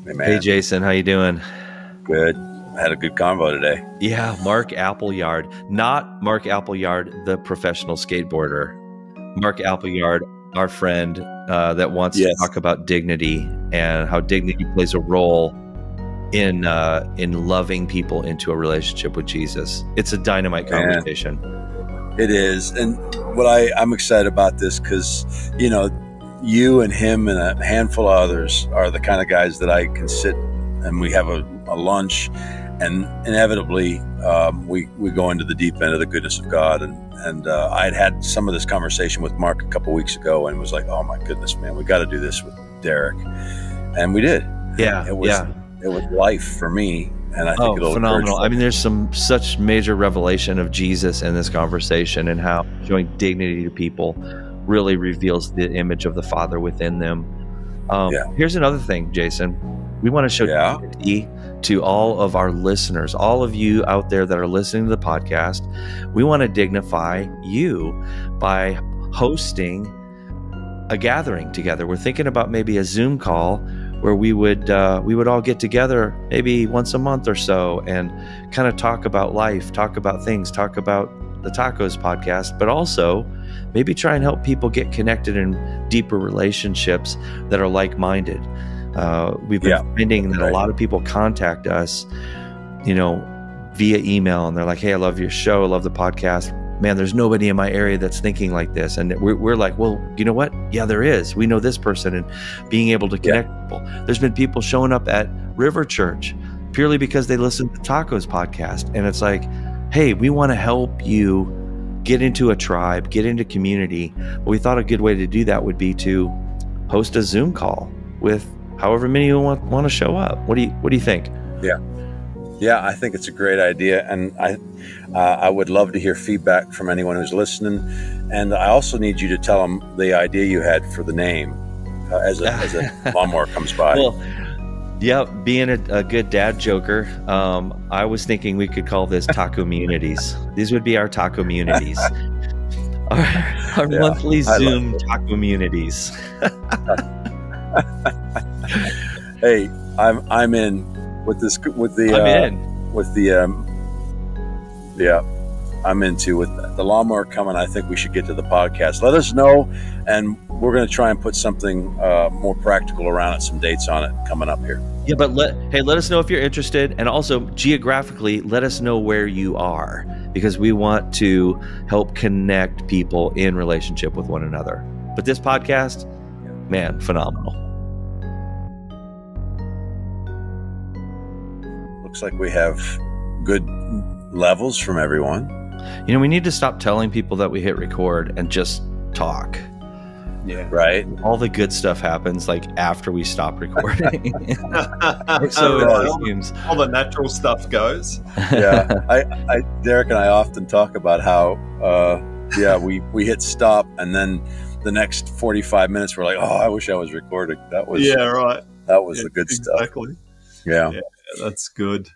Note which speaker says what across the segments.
Speaker 1: Hey, man.
Speaker 2: Hey, Jason, how you doing?
Speaker 1: Good. I had a good convo today.
Speaker 2: Yeah, Mark Appleyard. Not Mark Appleyard, the professional skateboarder. Mark Appleyard, our friend that wants to talk about dignity and how dignity plays a role in loving people into a relationship with Jesus. It's a dynamite conversation.
Speaker 1: It is. And what I'm excited about this because, you know, you and him and a handful of others are the kind of guys that I can sit and we have a lunch, and inevitably we go into the deep end of the goodness of God. And I had some of this conversation with Mark a couple weeks ago and was like, oh my goodness, man, we got to do this with Derek. And we did.
Speaker 2: Yeah.
Speaker 1: It was life for me. And I think it'll
Speaker 2: phenomenal. I mean, there's such major revelation of Jesus in this conversation, and how showing dignity to people really reveals the image of the Father within them. Here's another thing, Jason. We want to show dignity to all of our listeners, all of you out there that are listening to the podcast. We want to dignify you by hosting a gathering together. We're thinking about maybe a Zoom call where we would all get together maybe once a month or so and kind of talk about life, talk about things, talk about the Tacos podcast, but also maybe try and help people get connected in deeper relationships that are like-minded. We've been finding that a lot of people contact us, you know, via email, and they're like, hey, I love your show. I love the podcast. Man, there's nobody in my area that's thinking like this. And we're like, well, you know what? Yeah, there is. We know this person, and being able to connect people. There's been people showing up at River Church purely because they listen to the Tacos podcast. And it's like, hey, we want to help you get into a tribe, get into community. But we thought a good way to do that would be to host a Zoom call with however many you want to show up. What do you think?
Speaker 1: Yeah, I think it's a great idea, and I would love to hear feedback from anyone who's listening. And I also need you to tell them the idea you had for the name as a lawnmower comes by.
Speaker 2: Well, yeah, being a good dad joker, I was thinking we could call this Taco Communities. These would be our Taco Communities. Our monthly Zoom Taco Communities.
Speaker 1: Hey, I'm in I'm into with the lawnmower coming. I think we should get to the podcast. Let us know, and we're going to try and put something more practical around it, some dates on it coming up here.
Speaker 2: Yeah, but let us know if you're interested, and also geographically, let us know where you are, because we want to help connect people in relationship with one another. But this podcast, man, phenomenal.
Speaker 1: Looks like we have good levels from everyone.
Speaker 2: You know, we need to stop telling people that we hit record and just talk.
Speaker 1: Yeah. Right.
Speaker 2: All the good stuff happens like after we stop recording.
Speaker 3: So all the natural stuff goes.
Speaker 1: Yeah. Derek and I often talk about how, we hit stop, and then the next 45 minutes we're like, oh, I wish I was recording. That was the good stuff.
Speaker 3: Exactly.
Speaker 1: Yeah.
Speaker 3: That's good.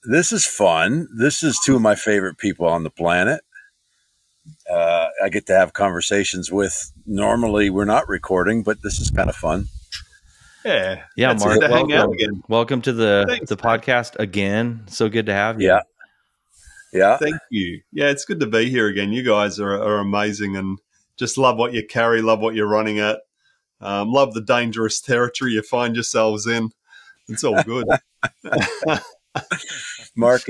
Speaker 1: This is fun. This is two of my favorite people on the planet. I get to have conversations with. Normally we're not recording, but this is kind of fun.
Speaker 3: Yeah,
Speaker 2: Mark,
Speaker 3: hang out again.
Speaker 2: Welcome to the podcast again. So good to have you.
Speaker 1: Yeah.
Speaker 3: Thank you. Yeah, it's good to be here again. You guys are amazing, and just love what you carry, love what you're running at. Love the dangerous territory you find yourselves in. It's all good.
Speaker 1: Mark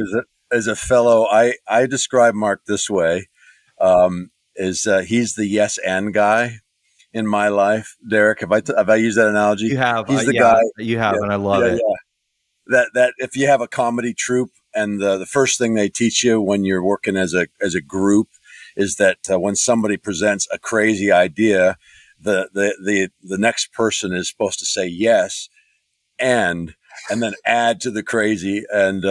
Speaker 1: is a fellow. I describe Mark this way. He's the yes and guy in my life. Derek, have I used that analogy?
Speaker 2: You have.
Speaker 1: He's the guy.
Speaker 2: You have, and I love it.
Speaker 1: Yeah. That if you have a comedy troupe, and the first thing they teach you when you're working as a group is that when somebody presents a crazy idea, the next person is supposed to say yes and then add to the crazy. And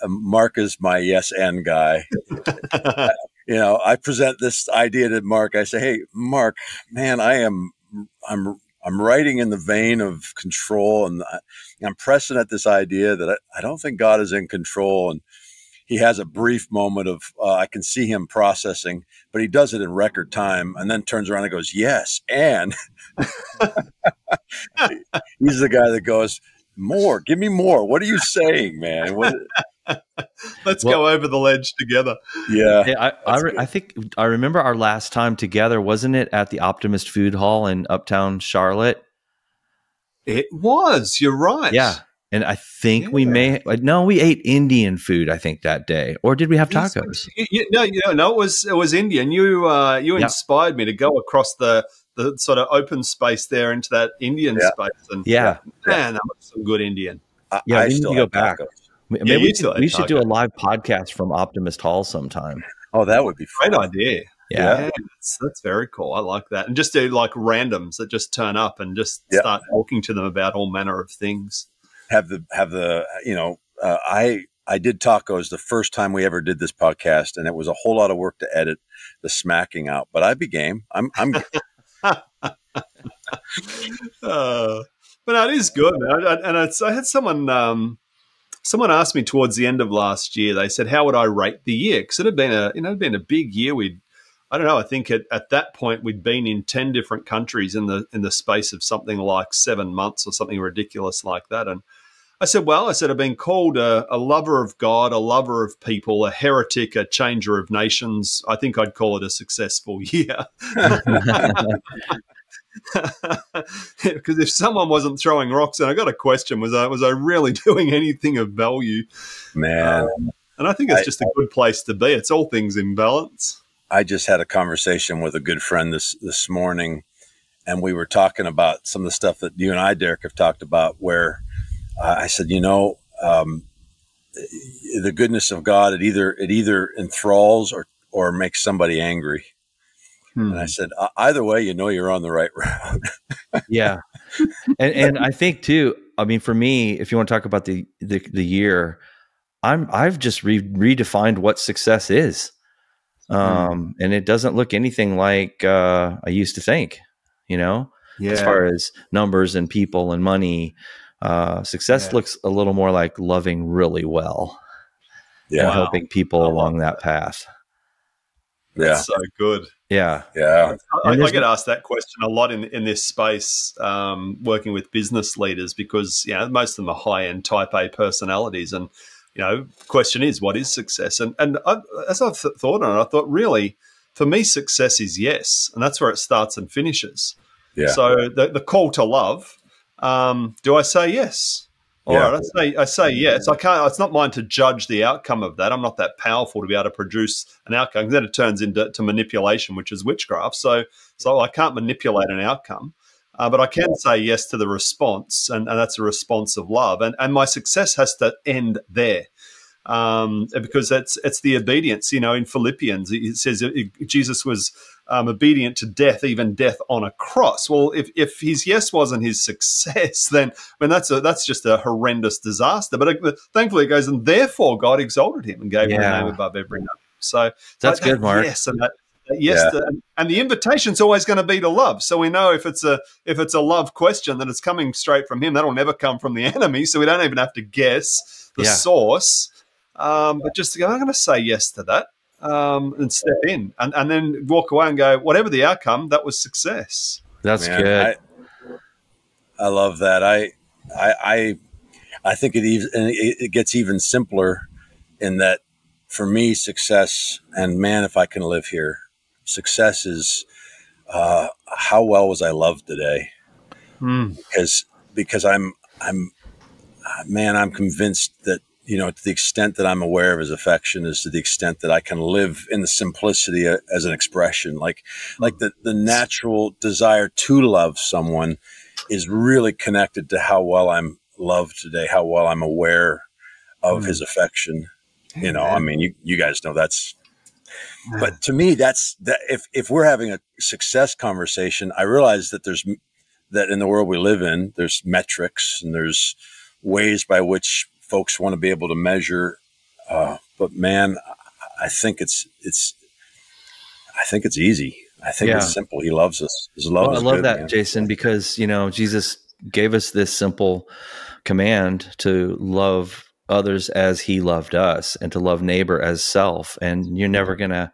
Speaker 1: Mark is my yes and guy. You know, I present this idea to Mark. I say, hey, Mark, man, I'm writing in the vein of control, and I'm pressing at this idea that I don't think God is in control. And he has a brief moment of, I can see him processing, but he does it in record time, and then turns around and goes, yes. And he's the guy that goes, More. Give me more. What are you saying, man?
Speaker 3: Let's go over the ledge together.
Speaker 1: Yeah.
Speaker 2: I think I remember our last time together, wasn't it at the Optimist Food Hall in Uptown Charlotte?
Speaker 3: It was. You're right.
Speaker 2: Yeah. And I think we ate Indian food, I think, that day. Or did we have tacos?
Speaker 3: No, it was Indian. You inspired me to go across the sort of open space there into that Indian space. And man, that was some good Indian.
Speaker 2: We need to go back. Maybe we should do a live podcast from Optimist Hall sometime.
Speaker 1: Oh, that would be fun.
Speaker 3: Great idea.
Speaker 2: Yeah.
Speaker 3: That's very cool. I like that. And just do like randoms that just turn up and just start talking to them about all manner of things.
Speaker 1: I did tacos the first time we ever did this podcast, and it was a whole lot of work to edit the smacking out, but I'd be game. I'm
Speaker 3: but no, it is good, man. I had someone asked me towards the end of last year. They said, "How would I rate the year?" Because it had been a big year. I don't know. I think at that point we'd been in 10 different countries in the space of something like 7 months or something ridiculous like that. And I said, I've been called a lover of God, a lover of people, a heretic, a changer of nations. I think I'd call it a successful year. Because if someone wasn't throwing rocks, and I got a question, was I really doing anything of value?
Speaker 1: Man.
Speaker 3: And I think it's just a good place to be. It's all things in balance.
Speaker 1: I just had a conversation with a good friend this morning, and we were talking about some of the stuff that you and I, Derek, have talked about, where I said, the goodness of God, it either enthralls or makes somebody angry. And I said, either way, you're on the right route.
Speaker 2: Yeah. And I think too, I mean, for me, if you want to talk about the year, I've just redefined what success is. And it doesn't look anything like I used to think, as far as numbers and people and money. Success looks a little more like loving really well and helping people along that path.
Speaker 3: That's so good.
Speaker 2: Yeah.
Speaker 3: I get asked that question a lot in this space, working with business leaders, because most of them are high-end type A personalities, and the question is, what is success? And as I've thought on it, I thought, really, for me, success is yes, and that's where it starts and finishes. Yeah. So the call to love, do I say yes? All right, I say yes. I can't. It's not mine to judge the outcome of that. I'm not that powerful to be able to produce an outcome. Then it turns into manipulation, which is witchcraft. So I can't manipulate an outcome, but I can say yes to the response, and that's a response of love. And my success has to end there, because it's the obedience. In Philippians, it says Jesus was obedient to death, even death on a cross. Well, if his yes wasn't his success, then that's just a horrendous disaster. But thankfully it goes, and therefore God exalted him and gave him a name above every name. So
Speaker 2: that's good, Mark.
Speaker 3: Yes, and and the invitation's always going to be to love. So we know if it's a love question, that it's coming straight from him. That'll never come from the enemy. So we don't even have to guess the source. But just to go, I'm going to say yes to that. And step in and then walk away and go, whatever the outcome, that was success.
Speaker 2: That's good.
Speaker 1: I love that. I think it gets even simpler in that for me, success, and man, if I can live here, success is how well was I loved today? Because I'm convinced that, to the extent that I'm aware of his affection is to the extent that I can live in the simplicity as an expression, like the natural desire to love someone is really connected to how well I'm loved today, how well I'm aware of his affection. I mean, you guys know that's, but to me, that's that. If we're having a success conversation, I realize that that in the world we live in, there's metrics and there's ways by which folks want to be able to measure, but man, I think it's easy. I think it's simple. He loves us. His love is
Speaker 2: I love
Speaker 1: good,
Speaker 2: that,
Speaker 1: man.
Speaker 2: Jason, because Jesus gave us this simple command to love others as he loved us, and to love neighbor as self. And you're never gonna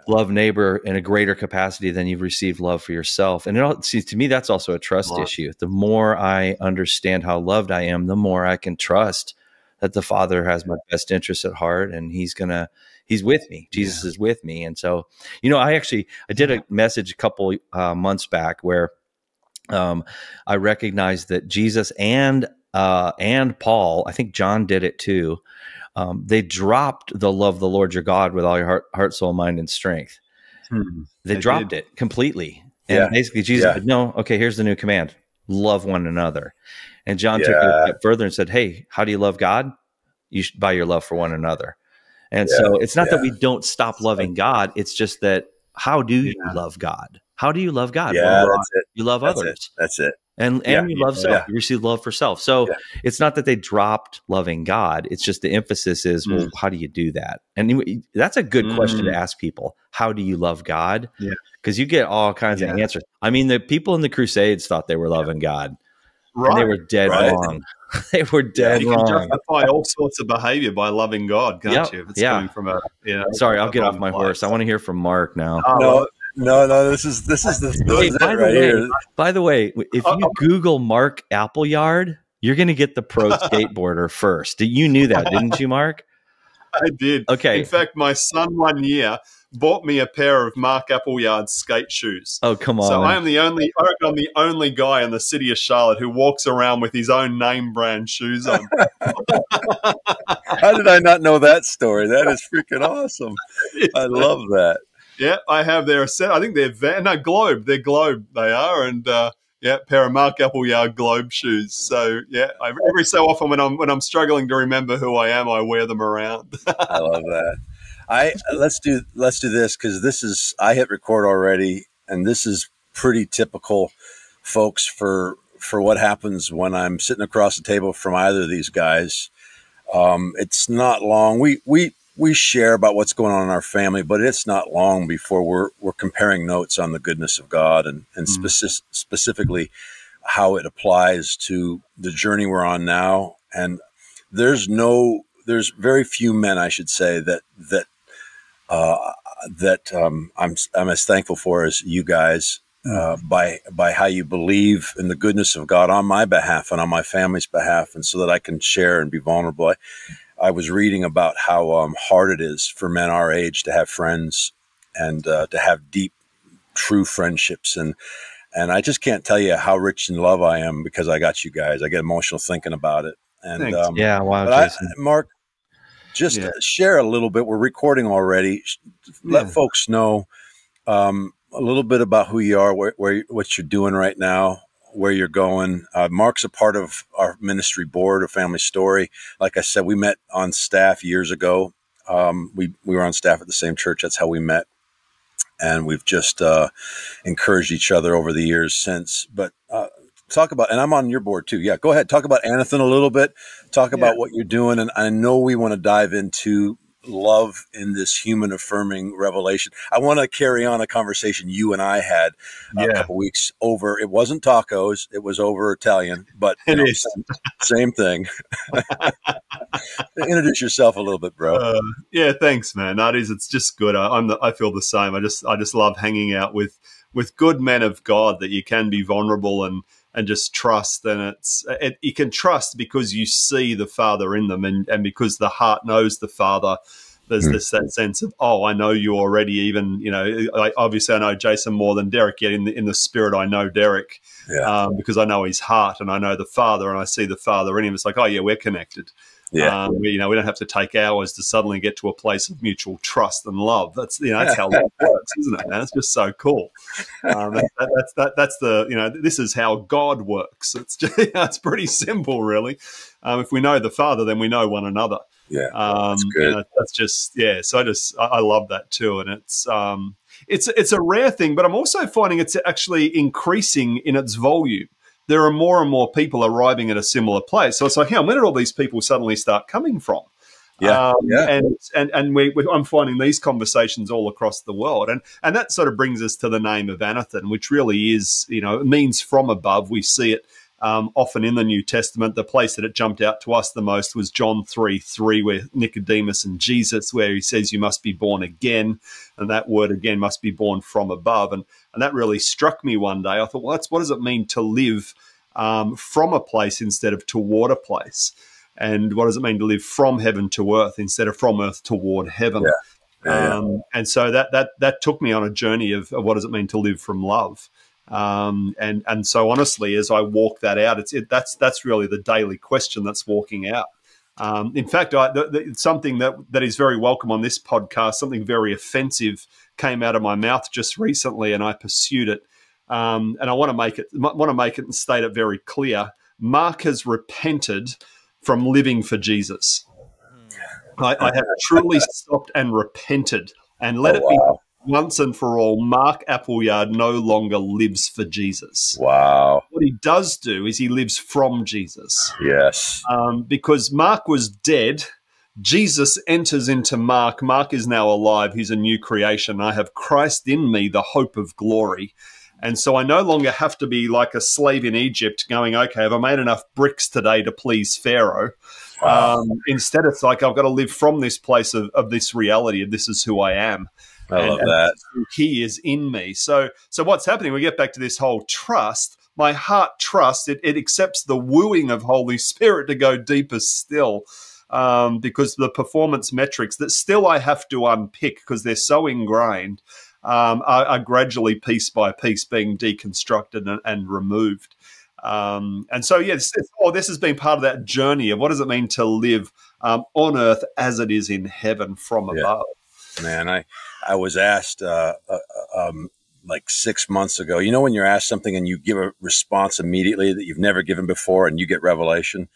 Speaker 2: love neighbor in a greater capacity than you've received love for yourself. And to me, that's also a trust issue. The more I understand how loved I am, the more I can trust that the Father has my best interests at heart, and he's with me. Jesus is with me. And so, I did a message a couple months back where I recognized that Jesus and Paul, I think John did it too. They dropped the love the Lord your God with all your heart, soul, mind, and strength. They dropped it completely. And basically Jesus said, no, okay, here's the new command. Love one another. And John took it a step further and said, hey, how do you love God? You should by your love for one another. And so it's not that we don't stop loving God. It's just that, how do you love God? How do you love God?
Speaker 1: Yeah, that's it.
Speaker 2: You love others.
Speaker 1: That's it.
Speaker 2: And you love self. You receive love for self. So it's not that they dropped loving God. It's just the emphasis is, well, how do you do that? And that's a good question to ask people. How do you love God? Because you get all kinds of answers. I mean, the people in the Crusades thought they were loving God. Right. And they were dead wrong. They were dead wrong. You can
Speaker 3: justify all sorts of behavior by loving God, can't you? If it's coming from
Speaker 2: Sorry, I'll get off my horse. I want to hear from Mark now.
Speaker 1: No, this is here.
Speaker 2: By the way, if you Google Mark Appleyard, you're going to get the pro skateboarder first. You knew that, didn't you, Mark?
Speaker 3: I did.
Speaker 2: Okay.
Speaker 3: In fact, my son one year bought me a pair of Mark Appleyard skate shoes.
Speaker 2: Oh, come on.
Speaker 3: So I'm the only guy in the city of Charlotte who walks around with his own name brand shoes on.
Speaker 1: How did I not know that story? That is freaking awesome. I love that.
Speaker 3: Yeah, I have their set. I think they're Globe. They're Globe. They are, and pair of Mark Appleyard Globe shoes. So every so often when I'm struggling to remember who I am, I wear them around.
Speaker 1: I love that. Let's do this, because I hit record already, and this is pretty typical, folks, for what happens when I'm sitting across the table from either of these guys. It's not long. We share about what's going on in our family, but it's not long before we're comparing notes on the goodness of God and specifically how it applies to the journey we're on now. And there's very few men, I should say, that I'm as thankful for as you guys, by how you believe in the goodness of God on my behalf and on my family's behalf, and so that I can share and be vulnerable. I was reading about how hard it is for men our age to have friends and to have deep, true friendships. And I just can't tell you how rich in love I am because I got you guys. I get emotional thinking about it. And
Speaker 2: wow,
Speaker 1: Mark, just share a little bit. We're recording already. Let folks know a little bit about who you are, what you're doing right now, where you're going. Mark's a part of our ministry board, A Family Story. Like I said, we met on staff years ago. We were on staff at the same church. That's how we met. And we've just encouraged each other over the years since. But talk about, and I'm on your board too. Yeah, go ahead. Talk about Anathan a little bit. Talk about what you're doing. And I know we want to dive into love in this human affirming revelation. I want to carry on a conversation you and I had a couple weeks over. It wasn't tacos. It was over Italian, but same thing. Introduce yourself a little bit, bro.
Speaker 3: Thanks, man. It's just good. I feel the same. I just love hanging out with good men of God, that you can be vulnerable and just trust. And you can trust because you see the Father in them, and because the heart knows the Father. There's that sense of, I know you already. Even obviously I know Jason more than Derek. Yet in the spirit, I know Derek because I know his heart and I know the Father and I see the Father in him. It's like, we're connected. Yeah, we don't have to take hours to suddenly get to a place of mutual trust and love. That's that's how love works, isn't it, man? It's just so cool. That's the this is how God works. It's just, it's pretty simple, really. If we know the Father, then we know one another.
Speaker 1: Yeah, that's good.
Speaker 3: That's just So I love that too, and it's a rare thing, but I'm also finding it's actually increasing in its volume. There are more and more people arriving at a similar place. So it's like, where did all these people suddenly start coming from? And I'm finding these conversations all across the world. And that sort of brings us to the name of Anathan, which really is, it means from above. We see it often in the New Testament. The place that it jumped out to us the most was John 3:3, where Nicodemus and Jesus, where he says you must be born again, and that word again must be born from above. And that really struck me one day. I thought, well, what does it mean to live from a place instead of toward a place? And what does it mean to live from heaven to earth instead of from earth toward heaven? And so that took me on a journey of what does it mean to live from love? And so honestly, as I walk that out, that's really the daily question that's walking out. In fact, something that is very welcome on this podcast, something very offensive came out of my mouth just recently, and I pursued it. And I want to make it and state it very clear. Mark has repented from living for Jesus. I have truly stopped and repented, and let it be once and for all, Mark Appleyard no longer lives for Jesus.
Speaker 1: Wow.
Speaker 3: What he does do is he lives from Jesus.
Speaker 1: Yes.
Speaker 3: Because Mark was dead. Jesus enters into Mark. Mark is now alive. He's a new creation. I have Christ in me, the hope of glory. And so I no longer have to be like a slave in Egypt going, okay, have I made enough bricks today to please Pharaoh? Instead, it's like I've got to live from this place of this reality of this is who I am.
Speaker 1: I love that.
Speaker 3: He is in me. So what's happening? We get back to this whole trust. My heart trusts. It accepts the wooing of Holy Spirit to go deeper still, because the performance metrics that still I have to unpick because they're so ingrained are gradually, piece by piece, being deconstructed and removed. And so, this has been part of that journey of what does it mean to live on earth as it is in heaven from above.
Speaker 1: Man, I was asked like 6 months ago, when you're asked something and you give a response immediately that you've never given before and you get revelation.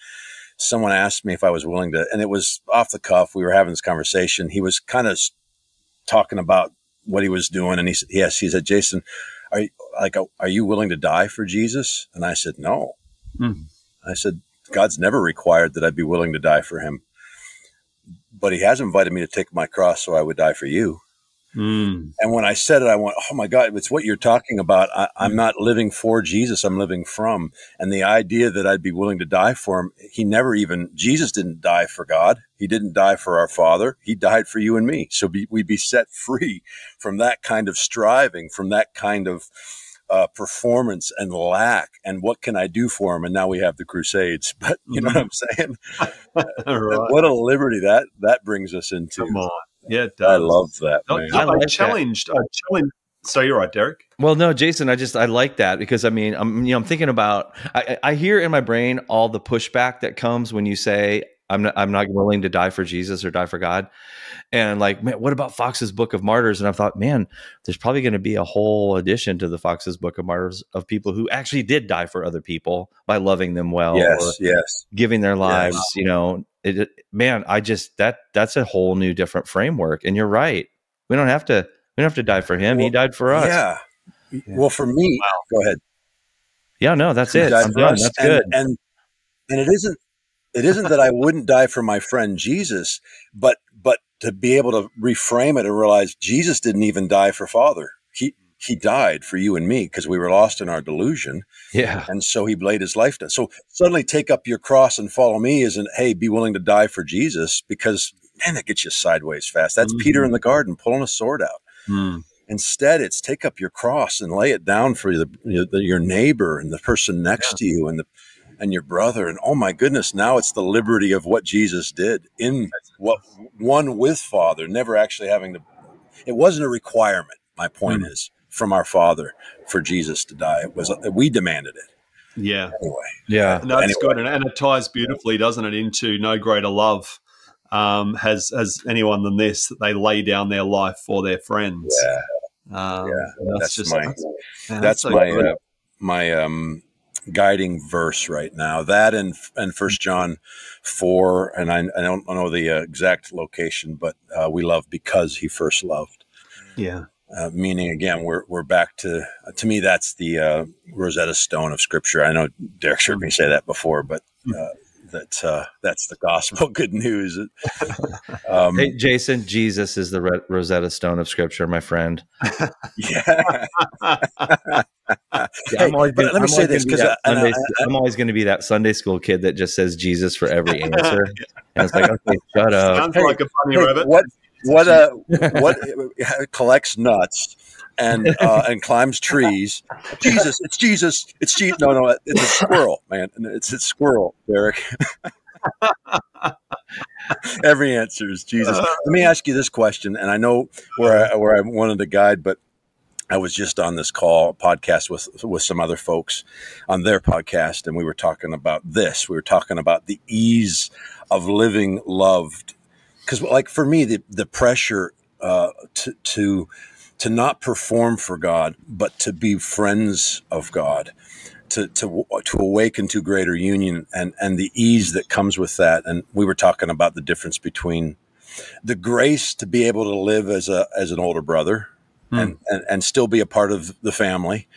Speaker 1: Someone asked me if I was willing to, and it was off the cuff. We were having this conversation. He was kind of talking about what he was doing. And he said, yes, he said, Jason, are you willing to die for Jesus? And I said, no. I said, God's never required that I'd be willing to die for him. But he has invited me to take my cross so I would die for you. And when I said it, I went, oh my God, it's what you're talking about. I'm not living for Jesus. I'm living from. And the idea that I'd be willing to die for him, Jesus didn't die for God. He didn't die for our Father. He died for you and me. So we'd be set free from that kind of striving, from that kind of performance and lack. And what can I do for him? And now we have the Crusades. But you know what I'm saying? Right. What a liberty that brings us into.
Speaker 3: Come on. Yeah, it does.
Speaker 1: I love that. Man.
Speaker 3: I challenged. So you're right, Derek.
Speaker 2: Well, no, Jason, I like that because I'm thinking about, I hear in my brain all the pushback that comes when you say, I'm not willing to die for Jesus or die for God. And like, man, what about Fox's Book of Martyrs? And I thought, man, there's probably going to be a whole addition to the Fox's Book of Martyrs of people who actually did die for other people by loving them well, giving their lives, that's a whole new different framework. And you're right. We don't have to die for him. He died for us.
Speaker 1: Yeah. Well, for me, go ahead.
Speaker 2: Yeah, no, that's it. I'm done. That's good.
Speaker 1: And it isn't that I wouldn't die for my friend Jesus, but to be able to reframe it and realize Jesus didn't even die for Father. He died for you and me because we were lost in our delusion. Yeah. And so he laid his life down. So suddenly take up your cross and follow me isn't, hey, be willing to die for Jesus, because man, that gets you sideways fast. That's Peter in the garden pulling a sword out. Instead, it's take up your cross and lay it down for your neighbor and the person next to you and your brother. And oh my goodness, now it's the liberty of what Jesus did in what one with Father, never actually having to, it wasn't a requirement. My point is from our Father for Jesus to die. It was, we demanded it.
Speaker 3: Yeah.
Speaker 1: Anyway.
Speaker 3: Yeah. No, it's good. And it ties beautifully, doesn't it, into no greater love has anyone than this, that they lay down their life for their friends.
Speaker 1: That's my guiding verse right now. That and 1 John 4, and I don't know the exact location, but we love because he first loved.
Speaker 3: Yeah.
Speaker 1: Meaning again, we're back to me, that's the Rosetta Stone of Scripture. I know Derek's heard me say that before, but that's the gospel. Good news.
Speaker 2: Hey, Jason, Jesus is the Rosetta Stone of Scripture, my friend.
Speaker 1: Yeah.
Speaker 2: I'm always
Speaker 1: let me say this, because
Speaker 2: I'm always going to be that Sunday school kid that just says Jesus for every answer, and it's like, okay, shut up.
Speaker 3: Sounds like a funny rabbit.
Speaker 1: What collects nuts and climbs trees? Jesus, it's Jesus, it's Jesus. No, it's a squirrel, man. It's a squirrel, Derek. Every answer is Jesus. Let me ask you this question, and I know where I wanted to guide, but I was just on this podcast with some other folks on their podcast, and we were talking about this. We were talking about the ease of living loved. Because, like, for me, the pressure to not perform for God, but to be friends of God, to awaken to greater union, and the ease that comes with that. And we were talking about the difference between the grace to be able to live as an older brother and still be a part of the family.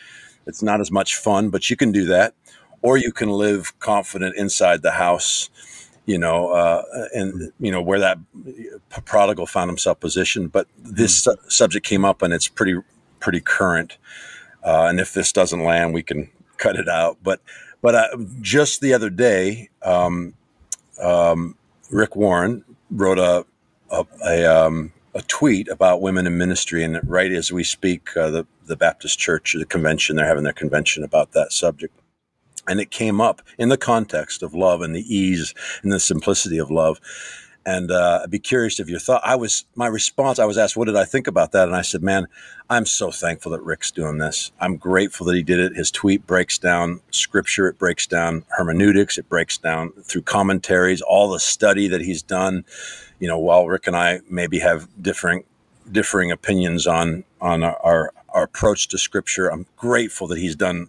Speaker 1: It's not as much fun, but you can do that, or you can live confident inside the house. And where that prodigal found himself positioned. But this subject came up, and it's pretty current. And if this doesn't land, we can cut it out. But just the other day, Rick Warren wrote a tweet about women in ministry, and right as we speak, the Baptist Church, the convention, they're having their convention about that subject. And it came up in the context of love and the ease and the simplicity of love. And I'd be curious if your thought. My response, I was asked, what did I think about that? And I said, man, I'm so thankful that Rick's doing this. I'm grateful that he did it. His tweet breaks down Scripture. It breaks down hermeneutics. It breaks down through commentaries, all the study that he's done. While Rick and I maybe have differing opinions on our approach to Scripture, I'm grateful that he's done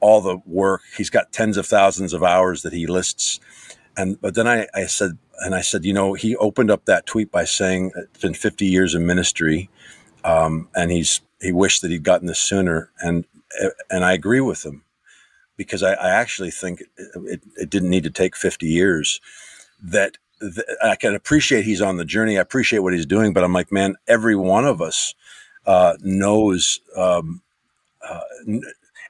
Speaker 1: all the work. He's got tens of thousands of hours that he lists. But then I said, he opened up that tweet by saying it's been 50 years in ministry. And he wished that he'd gotten this sooner. And I agree with him, because I actually think it didn't need to take 50 years. That I can appreciate he's on the journey. I appreciate what he's doing, but I'm like, man, every one of us knows,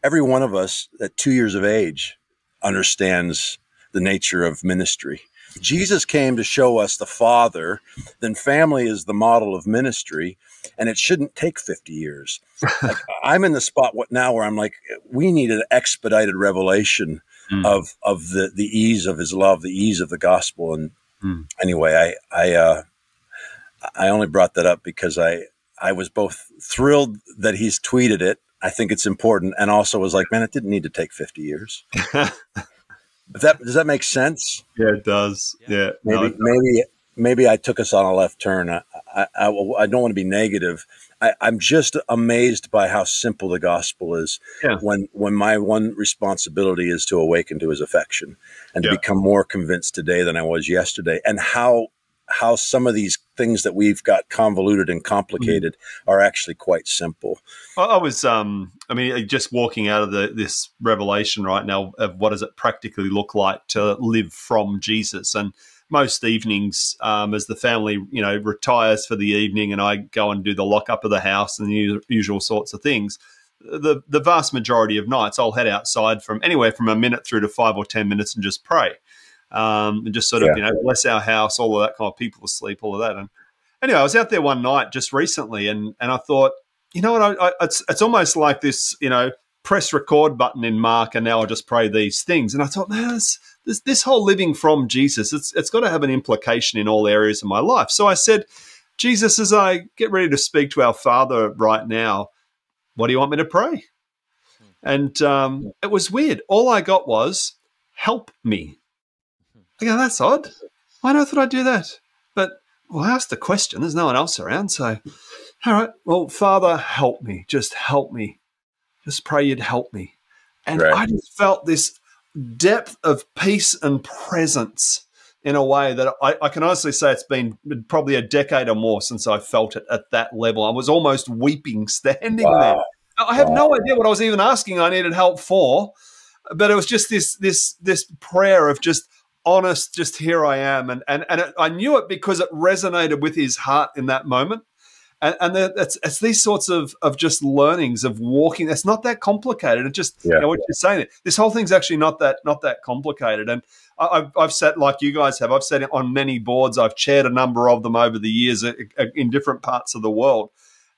Speaker 1: every one of us at 2 years of age understands the nature of ministry. Jesus came to show us the Father, then family is the model of ministry, and it shouldn't take 50 years. Like, I'm in the spot now where I'm like, we need an expedited revelation of the ease of his love, the ease of the gospel. And anyway, I only brought that up because I was both thrilled that he's tweeted it. I think it's important, and also was like, man, it didn't need to take 50 years. Does that make sense?
Speaker 3: Yeah, it does. Yeah,
Speaker 1: maybe I took us on a left turn. I don't want to be negative. I'm just amazed by how simple the gospel is. Yeah. When my one responsibility is to awaken to his affection and to become more convinced today than I was yesterday, and how some of these things that we've got convoluted and complicated are actually quite simple.
Speaker 3: I was, just walking out of this revelation right now of what does it practically look like to live from Jesus. And most evenings, as the family, retires for the evening and I go and do the lockup of the house and the usual sorts of things, the vast majority of nights I'll head outside from anywhere from a minute through to 5 or 10 minutes and just pray. And just sort of, bless our house, all of that kind of people asleep, all of that. And anyway, I was out there one night just recently and I thought, you know what, it's almost like this, press record button in Mark and now I'll just pray these things. And I thought, man, this whole living from Jesus, it's got to have an implication in all areas of my life. So I said, Jesus, as I get ready to speak to our Father right now, what do you want me to pray? And it was weird. All I got was, help me. I go, that's odd. Why not thought I'd do that? But, I asked the question. There's no one else around. So, all right, well, Father, help me. Just help me. Just pray you'd help me. And I just felt this depth of peace and presence in a way that I can honestly say it's been probably a decade or more since I felt it at that level. I was almost weeping standing there. I have no idea what I was even asking I needed help for, but it was just this prayer of just honest, just here I am. And I knew it because it resonated with his heart in that moment. And it's these sorts of just learnings of walking. It's not that complicated. It just, what you're saying, this whole thing's actually not that complicated. And I've sat, like you guys have, I've sat on many boards. I've chaired a number of them over the years in different parts of the world.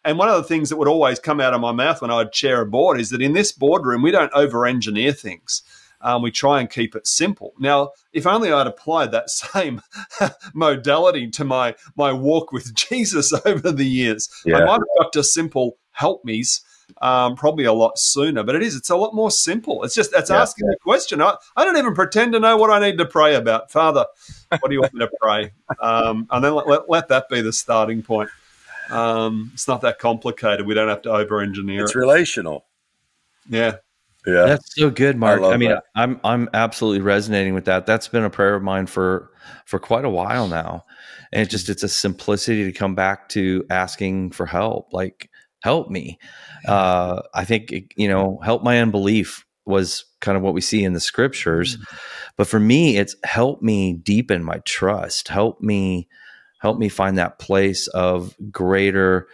Speaker 3: And one of the things that would always come out of my mouth when I'd chair a board is that in this boardroom, we don't over-engineer things. We try and keep it simple. Now, if only I'd applied that same modality to my walk with Jesus over the years, I might have got to simple help me's probably a lot sooner. But it's a lot more simple. It's asking the question. I don't even pretend to know what I need to pray about. Father, what do you want me to pray? And then let that be the starting point. It's not that complicated. We don't have to over-engineer it.
Speaker 1: It's relational.
Speaker 3: Yeah.
Speaker 2: Yeah, that's so good, Mark. I mean,
Speaker 1: that.
Speaker 2: I'm absolutely resonating with that. That's been a prayer of mine for quite a while now, and it's a simplicity to come back to asking for help. Like, help me. I think help my unbelief was kind of what we see in the scriptures, but for me, it's help me deepen my trust. Help me find that place of greater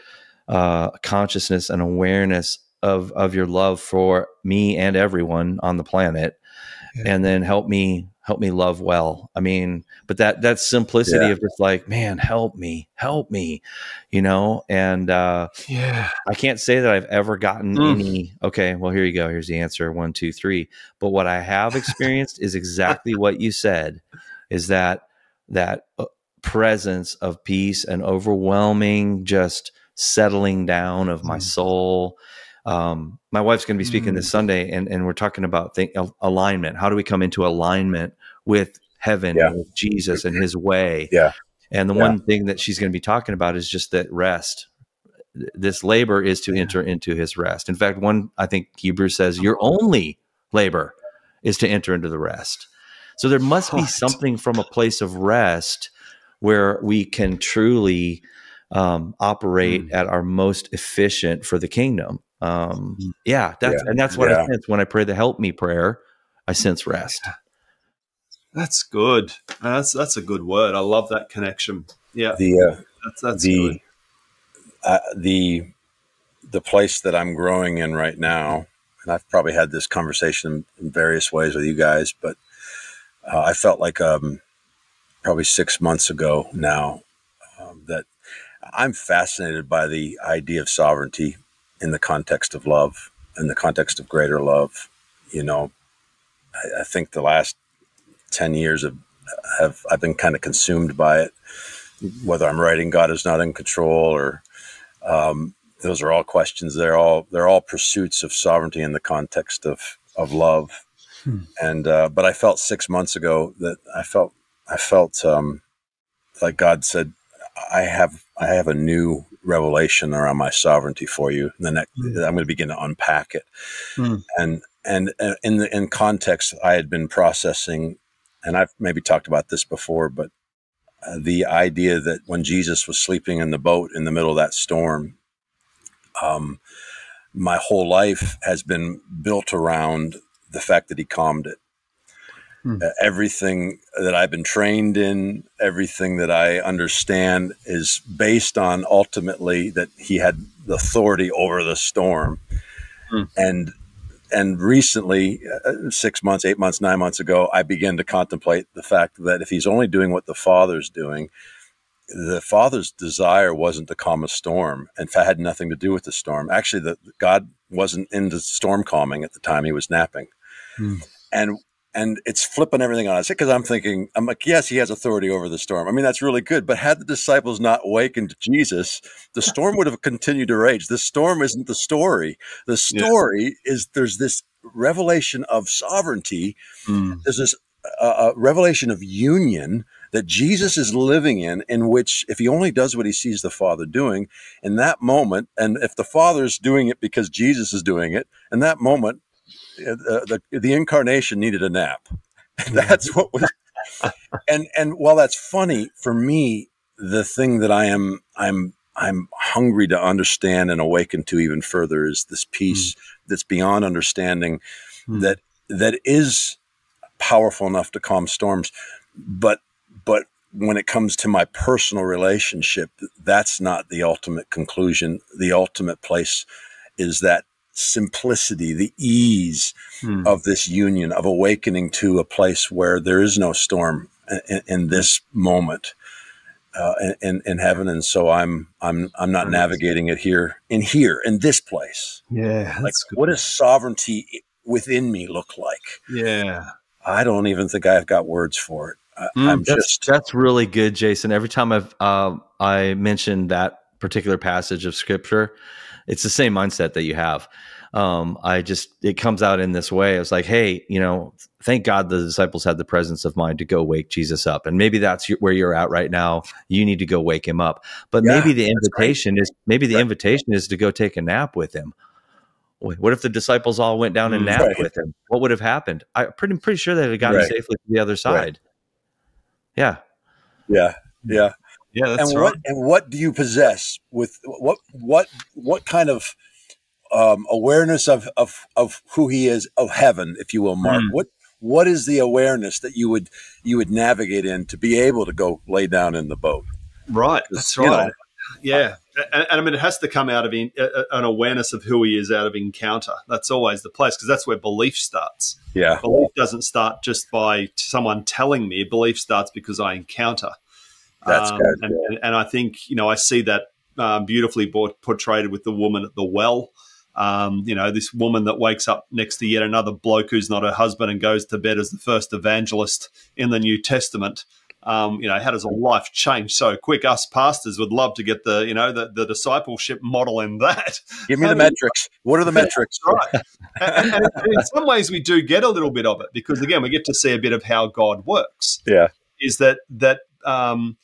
Speaker 2: consciousness and awareness of your love for me and everyone on the planet, and then help me love well. I mean, but that simplicity of just like, man, help me, and I can't say that I've ever gotten any, okay, well, here you go. Here's the answer. 1, 2, 3. But what I have experienced is exactly what you said, is that presence of peace and overwhelming, just settling down of my soul. My wife's going to be speaking this Sunday, and we're talking about alignment. How do we come into alignment with heaven, with Jesus and his way? Yeah. And the one thing that she's going to be talking about is just that rest. This labor is to enter into his rest. In fact, I think Hebrews says your only labor is to enter into the rest. So there must be something from a place of rest where we can truly operate at our most efficient for the kingdom. That's what I sense when I pray the help me prayer. I sense rest.
Speaker 3: That's good. That's a good word. I love that connection. Yeah. That's good.
Speaker 1: The place that I'm growing in right now, and I've probably had this conversation in various ways with you guys, but I felt like probably 6 months ago now that I'm fascinated by the idea of sovereignty in the context of love, in the context of greater love. I think the last 10 years I've been kind of consumed by it, whether I'm writing God is not in control or those are all questions. They're all pursuits of sovereignty in the context of love. And but I felt 6 months ago that I felt like God said, I have a new revelation around my sovereignty for you. And then I'm going to begin to unpack it. And in context, I had been processing, and I've maybe talked about this before, but the idea that when Jesus was sleeping in the boat in the middle of that storm, my whole life has been built around the fact that he calmed it. Everything that I've been trained in, everything that I understand is based on ultimately that he had the authority over the storm. And recently, 6 months, 8 months, 9 months ago, I began to contemplate the fact that if he's only doing what the Father's doing, the Father's desire wasn't to calm a storm. In fact, had nothing to do with the storm. Actually, God wasn't into storm calming at the time. He was napping. And it's flipping everything on us, because I'm like, yes, he has authority over the storm. I mean, that's really good. But had the disciples not awakened Jesus, the storm would have continued to rage. The storm isn't the story. The story is there's this revelation of sovereignty. There's this revelation of union that Jesus is living in which if he only does what he sees the Father doing in that moment, and if the Father's doing it because Jesus is doing it, in that moment, the incarnation needed a nap. That's what was, and while that's funny for me, the thing that I'm hungry to understand and awaken to even further is this peace that's beyond understanding, that is powerful enough to calm storms. but when it comes to my personal relationship, that's not the ultimate conclusion. The ultimate place is that simplicity, the ease of this union, of awakening to a place where there is no storm in this moment in heaven. And so I'm not navigating it here in this place.
Speaker 3: Yeah,
Speaker 1: like what does sovereignty within me look like?
Speaker 3: Yeah,
Speaker 1: I don't even think I've got words for it.
Speaker 2: That's really good, Jason. Every time I mentioned that particular passage of scripture, it's the same mindset that you have. It comes out in this way. It's like, hey, thank God the disciples had the presence of mind to go wake Jesus up. And maybe that's where you're at right now. You need to go wake him up. But maybe the invitation is to go take a nap with him. What if the disciples all went down and napped with him? What would have happened? I'm pretty sure they'd have gotten safely to the other side. Yeah.
Speaker 1: That's right. What do you possess with what kind of awareness of who he is, of heaven, if you will, Mark? What is the awareness that you would navigate in to be able to go lay down in the boat?
Speaker 3: Right. That's right. Yeah. And I mean, it has to come out of an awareness of who he is out of encounter. That's always the place, because that's where belief starts.
Speaker 1: Yeah.
Speaker 3: Belief doesn't start just by someone telling me. Belief starts because I encounter.
Speaker 1: That's good.
Speaker 3: And I think, I see that beautifully portrayed with the woman at the well. This woman that wakes up next to yet another bloke who's not her husband and goes to bed as the first evangelist in the New Testament. How does a life change so quick? Us pastors would love to get the discipleship model in that.
Speaker 1: Give me the metrics. What are the metrics?
Speaker 3: Right. and in some ways we do get a little bit of it, because again, we get to see a bit of how God works.
Speaker 1: Yeah.
Speaker 3: Is that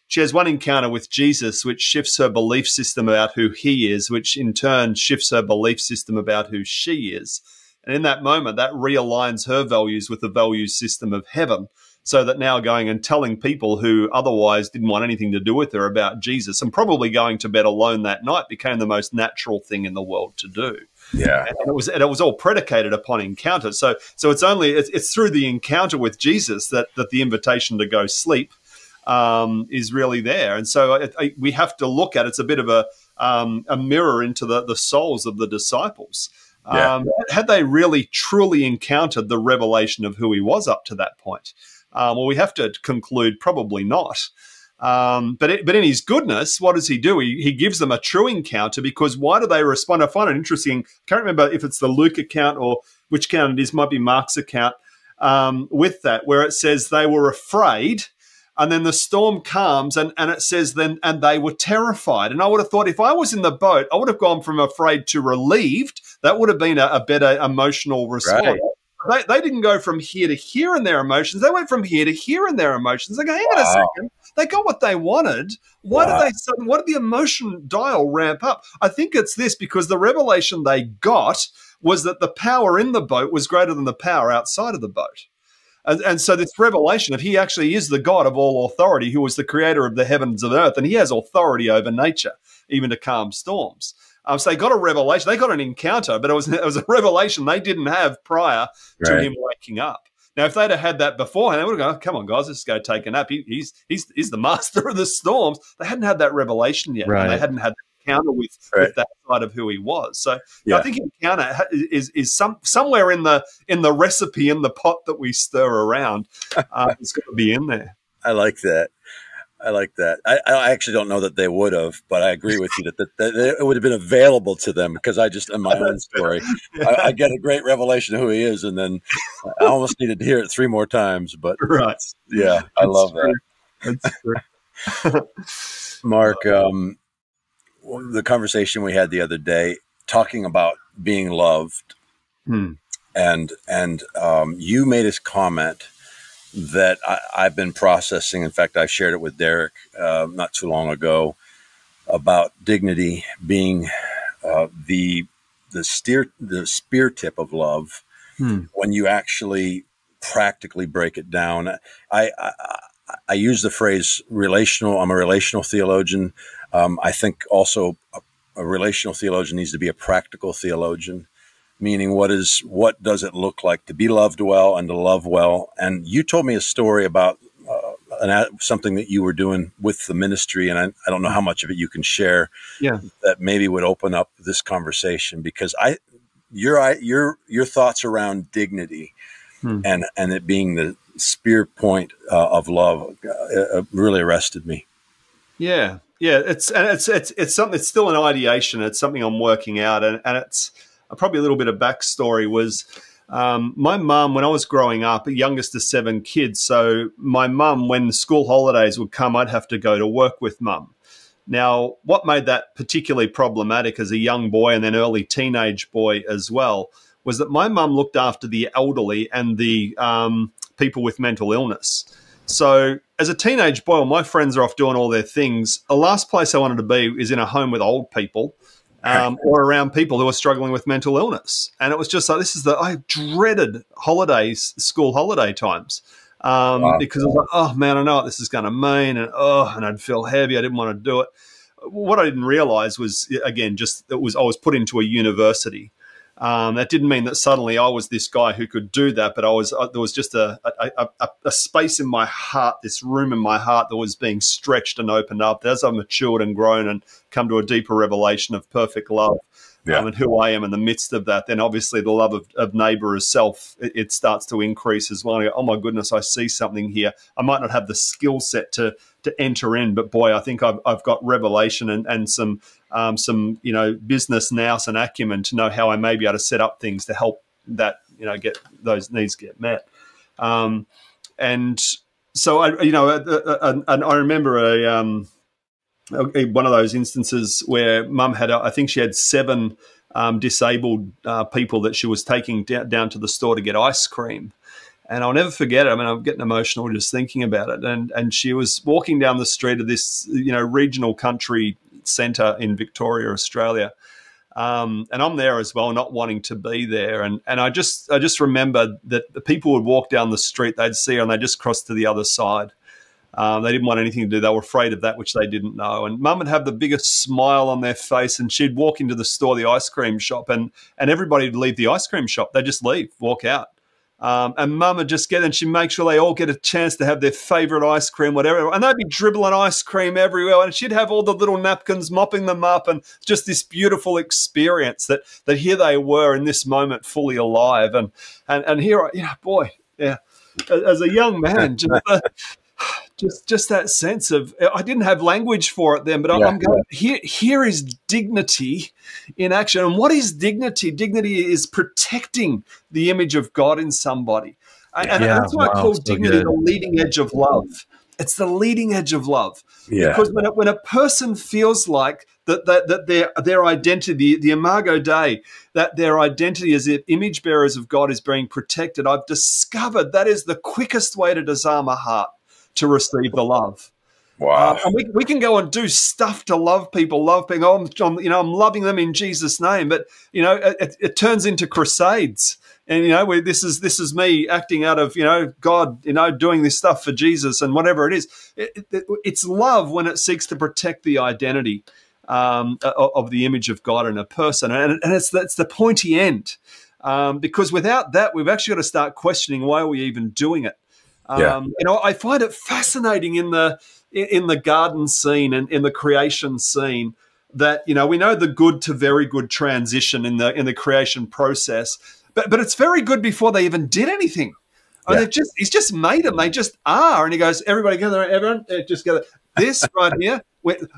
Speaker 3: she has one encounter with Jesus, which shifts her belief system about who he is, which in turn shifts her belief system about who she is. And in that moment, that realigns her values with the value system of heaven, so that now going and telling people who otherwise didn't want anything to do with her about Jesus, and probably going to bed alone that night, became the most natural thing in the world to do.
Speaker 1: Yeah.
Speaker 3: And it was all predicated upon encounter. So it's through the encounter with Jesus that the invitation to go sleep is really there. And so we have to look at it's a bit of a mirror into the souls of the disciples. Had they really truly encountered the revelation of who he was up to that point? Well, we have to conclude probably not. But in his goodness, what does he do? He gives them a true encounter, because why do they respond? I find it interesting. I can't remember if it's the Luke account or which account it is. Might be Mark's account with that, where it says they were afraid. And then the storm calms, and it says then, and they were terrified. And I would have thought, if I was in the boat, I would have gone from afraid to relieved. That would have been a better emotional response. Right. They didn't go from here to here in their emotions. They went from here to here in their emotions. They go, hang on a second. They got what they wanted. Why did the emotion dial ramp up? I think it's this, because the revelation they got was that the power in the boat was greater than the power outside of the boat. And so this revelation of he actually is the God of all authority, who was the creator of the heavens and earth, and he has authority over nature, even to calm storms. So they got a revelation. They got an encounter, but it was a revelation they didn't have prior to him waking up. Now, if they'd have had that beforehand, they would have gone, come on, guys, let's go take a nap. He's the master of the storms. They hadn't had that revelation yet. Right. And they hadn't had that encounter with that side of who he was. So I think encounter is somewhere in the recipe, in the pot that we stir around. It's got to be in there.
Speaker 1: I like that. I actually don't know that they would have, but I agree with you that it would have been available to them, because I just, in my own story, I get a great revelation of who he is, and then I almost needed to hear it 3 more times. But yeah, I love that. That's true. Mark, the conversation we had the other day, talking about being loved, and you made this comment that I've been processing. In fact, I shared it with Derek not too long ago, about dignity being the spear tip of love. When you actually practically break it down. I use the phrase relational. I'm a relational theologian. I think also a relational theologian needs to be a practical theologian. Meaning, what does it look like to be loved well and to love well? And you told me a story about something that you were doing with the ministry, and I don't know how much of it you can share.
Speaker 3: Yeah,
Speaker 1: that maybe would open up this conversation, because your thoughts around dignity and it being the spear point of love really arrested me.
Speaker 3: Yeah. It's something. It's still an ideation. It's something I'm working out, and it's probably a little bit of backstory was. My mum, when I was growing up, the youngest of 7 kids, so my mum, when the school holidays would come, I'd have to go to work with mum. Now, what made that particularly problematic as a young boy and then early teenage boy as well was that my mum looked after the elderly and the people with mental illness. So as a teenage boy, my friends are off doing all their things. The last place I wanted to be is in a home with old people. Or around people who are struggling with mental illness. And it was just like, I dreaded school holiday times, because I was like, oh man, I know what this is going to mean. And I'd feel heavy. I didn't want to do it. What I didn't realize was, again, I was put into a university. That didn't mean that suddenly I was this guy who could do that, but there was just a space in my heart, this room in my heart that was being stretched and opened up. As I matured and grown and come to a deeper revelation of perfect love and who I am in the midst of that, then obviously the love of neighbor as self, it starts to increase as well. And I go, oh my goodness, I see something here. I might not have the skill set to enter in, but boy, I think I've got revelation and some business nous and acumen to know how I may be able to set up things to help that get those needs get met. And so I remember one of those instances where mum had I think she had 7 disabled people that she was taking down to the store to get ice cream. And I'll never forget it. I mean, I'm getting emotional just thinking about it. And she was walking down the street of this, regional country centre in Victoria, Australia. And I'm there as well, not wanting to be there. And I just remember that the people would walk down the street, they'd see her and they'd just cross to the other side. They didn't want anything to do. They were afraid of that which they didn't know. And mum would have the biggest smile on their face, and she'd walk into the store, the ice cream shop, and everybody would leave the ice cream shop. They'd just leave, walk out. And mum would just get, and she'd make sure they all get a chance to have their favourite ice cream, whatever. And they'd be dribbling ice cream everywhere. And she'd have all the little napkins, mopping them up, and just this beautiful experience that here they were in this moment, fully alive. And here, as a young man, just that sense of, I didn't have language for it then, but I'm going, here is dignity in action. And what is dignity? Dignity is protecting the image of God in somebody. And that's why I call dignity the leading edge of love. It's the leading edge of love. Yeah. Because when a person feels like that their identity, the Imago Dei, that their identity as image bearers of God is being protected, I've discovered that is the quickest way to disarm a heart to receive the love.
Speaker 1: Wow.
Speaker 3: And we can go and do stuff to love people. Oh, I'm loving them in Jesus' name. But, it turns into crusades. And, this is me acting out of, God, doing this stuff for Jesus and whatever it is. It's love when it seeks to protect the identity of the image of God in a person. And it's the pointy end. Because without that, we've actually got to start questioning why are we even doing it. I find it fascinating in the garden scene and in the creation scene that, we know the good to very good transition in the creation process, but it's very good before they even did anything. Yeah. He's just made them. They just are. And he goes, everybody gather, everyone, just gather. This right here,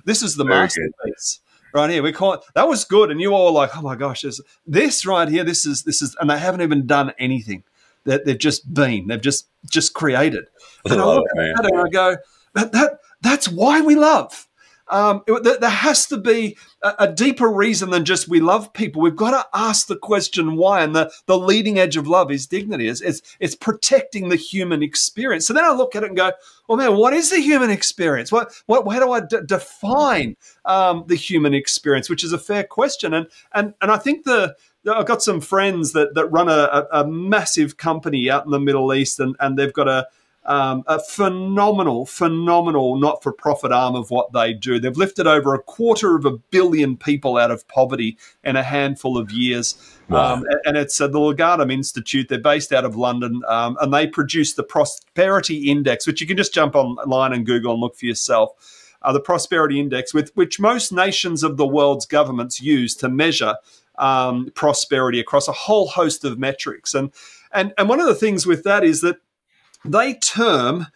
Speaker 3: this is the masterpiece. Right here, we call it, that was good. And you all like, oh my gosh, this right here, this is, and they haven't even done anything. That they've just been, they've just created. And I look at that and I go, that's why we love. There has to be a deeper reason than just we love people. We've got to ask the question why. And the leading edge of love is dignity. It's protecting the human experience. So then I look at it and go, well, man, what is the human experience? How do I define the human experience? Which is a fair question. And I think I've got some friends that run a massive company out in the Middle East, and they've got a phenomenal not-for-profit arm of what they do. They've lifted over 250 million people out of poverty in a handful of years. Wow. And it's the Legatum Institute. They're based out of London, and they produce the Prosperity Index, which you can just jump online and Google and look for yourself. The Prosperity Index, which most nations of the world's governments use to measure prosperity across a whole host of metrics. And one of the things with that is that they term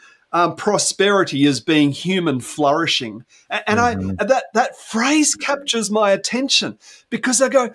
Speaker 3: prosperity as being human flourishing. And that phrase captures my attention, because I go,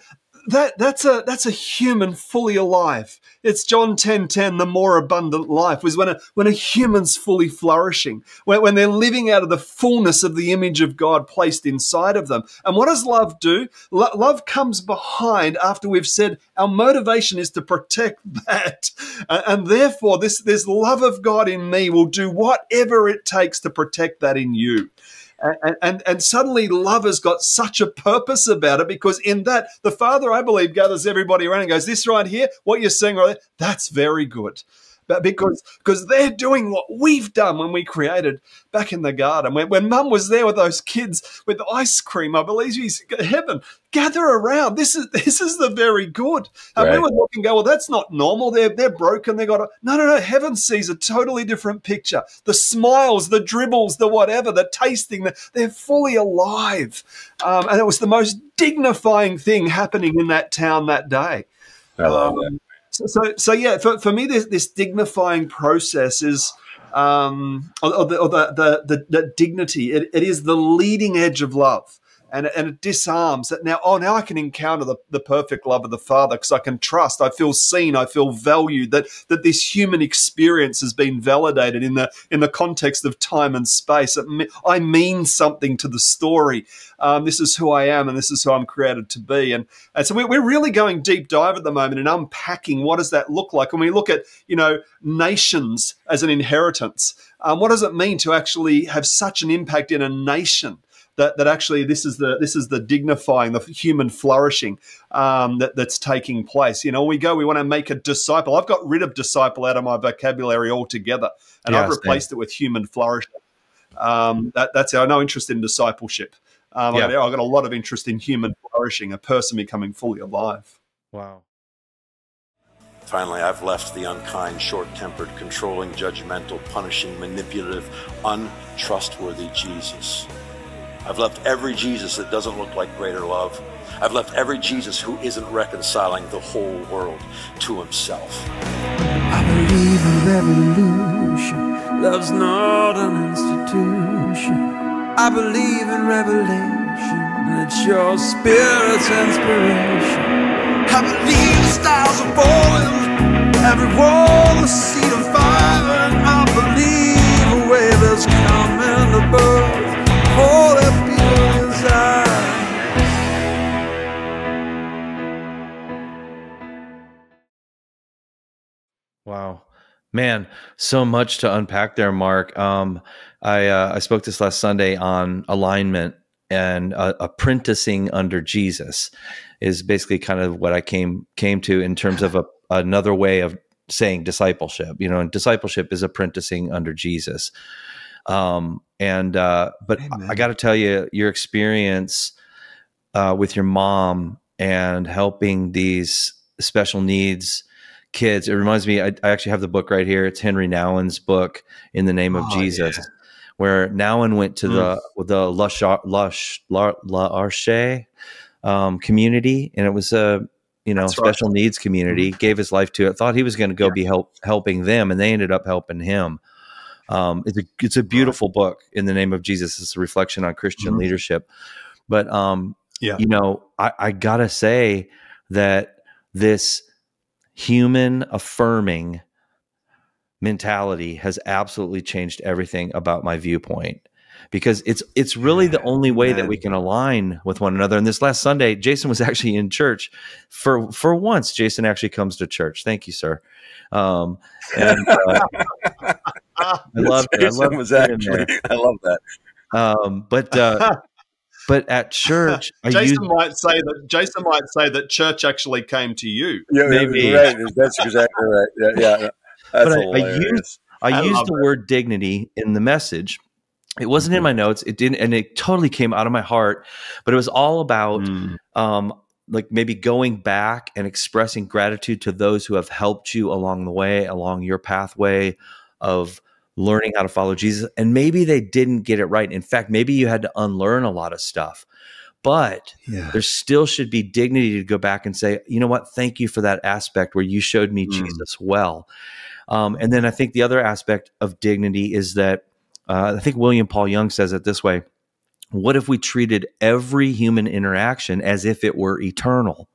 Speaker 3: that's a human fully alive. It's John 10:10, the more abundant life was when a human's fully flourishing, when they're living out of the fullness of the image of God placed inside of them. And what does love do? Love comes behind after we've said our motivation is to protect that. And therefore, this love of God in me will do whatever it takes to protect that in you. And suddenly love has got such a purpose about it, because in that, the Father, I believe, gathers everybody around and goes, this right here, what you're saying right there, that's very good. But because they're doing what we've done when we created back in the garden. When Mum was there with those kids with ice cream, I believe she's heaven, gather around. This is the very good. And right. We would look and go, well, that's not normal. They're broken. They got no. Heaven sees a totally different picture. The smiles, the dribbles, the whatever, the tasting, they're fully alive. And it was the most dignifying thing happening in that town that day.
Speaker 1: I love that.
Speaker 3: So yeah, for me, this dignifying process is, the dignity. It is the leading edge of love, and it disarms that. Now I can encounter the perfect love of the Father, because I can trust. I feel seen. I feel valued. That this human experience has been validated in the context of time and space. I mean something to the story. This is who I am, and this is who I'm created to be. And so we're really going deep dive at the moment and unpacking what does that look like. When we look at, nations as an inheritance, what does it mean to actually have such an impact in a nation? That actually this is the dignifying, the human flourishing that's taking place. We want to make a disciple. I've got rid of disciple out of my vocabulary altogether, and I've replaced it with human flourishing. That's our no interest in discipleship. I've got a lot of interest in human flourishing, a person becoming fully alive.
Speaker 2: Wow.
Speaker 1: Finally, I've left the unkind, short-tempered, controlling, judgmental, punishing, manipulative, untrustworthy Jesus. I've left every Jesus that doesn't look like greater love. I've left every Jesus who isn't reconciling the whole world to himself.
Speaker 4: I believe in revolution. Love's not an institution. I believe in revelation. It's your spirit's inspiration. I believe the stars are falling. Every wall a seat of fire. And I believe a wave is coming above. All that people desire.
Speaker 2: Wow, man, so much to unpack there, Mark. I spoke this last Sunday on alignment, and apprenticing under Jesus is basically kind of what I came to in terms of another way of saying discipleship. And discipleship is apprenticing under Jesus. But Amen. I got to tell you, your experience with your mom and helping these special needs kids, it reminds me, I actually have the book right here. It's Henry Nouwen's book, In the Name of Jesus, where Nouwen went to the L'Arche community, and it was a special needs community. Gave his life to it. Thought he was going to go be helping them, and they ended up helping him. It's a beautiful book, In the Name of Jesus. It's a reflection on Christian leadership. But I gotta say that this human affirming mentality has absolutely changed everything about my viewpoint, because it's really the only way that we can align with one another. And this last Sunday, Jason was actually in church for once. Jason actually comes to church. Thank you, sir. I love it. I love that. But at church,
Speaker 3: Jason might say that church actually came to you.
Speaker 1: Yeah, maybe. Right. That's exactly right. Yeah. That's
Speaker 2: but I used the word dignity in the message. It wasn't in my notes. It didn't, and it totally came out of my heart. But it was all about like maybe going back and expressing gratitude to those who have helped you along the way, along your pathway of learning how to follow Jesus. And maybe they didn't get it right. In fact, maybe you had to unlearn a lot of stuff. But there still should be dignity to go back and say, you know what? Thank you for that aspect where you showed me Jesus well. And then I think the other aspect of dignity is that I think William Paul Young says it this way. What if we treated every human interaction as if it were eternal?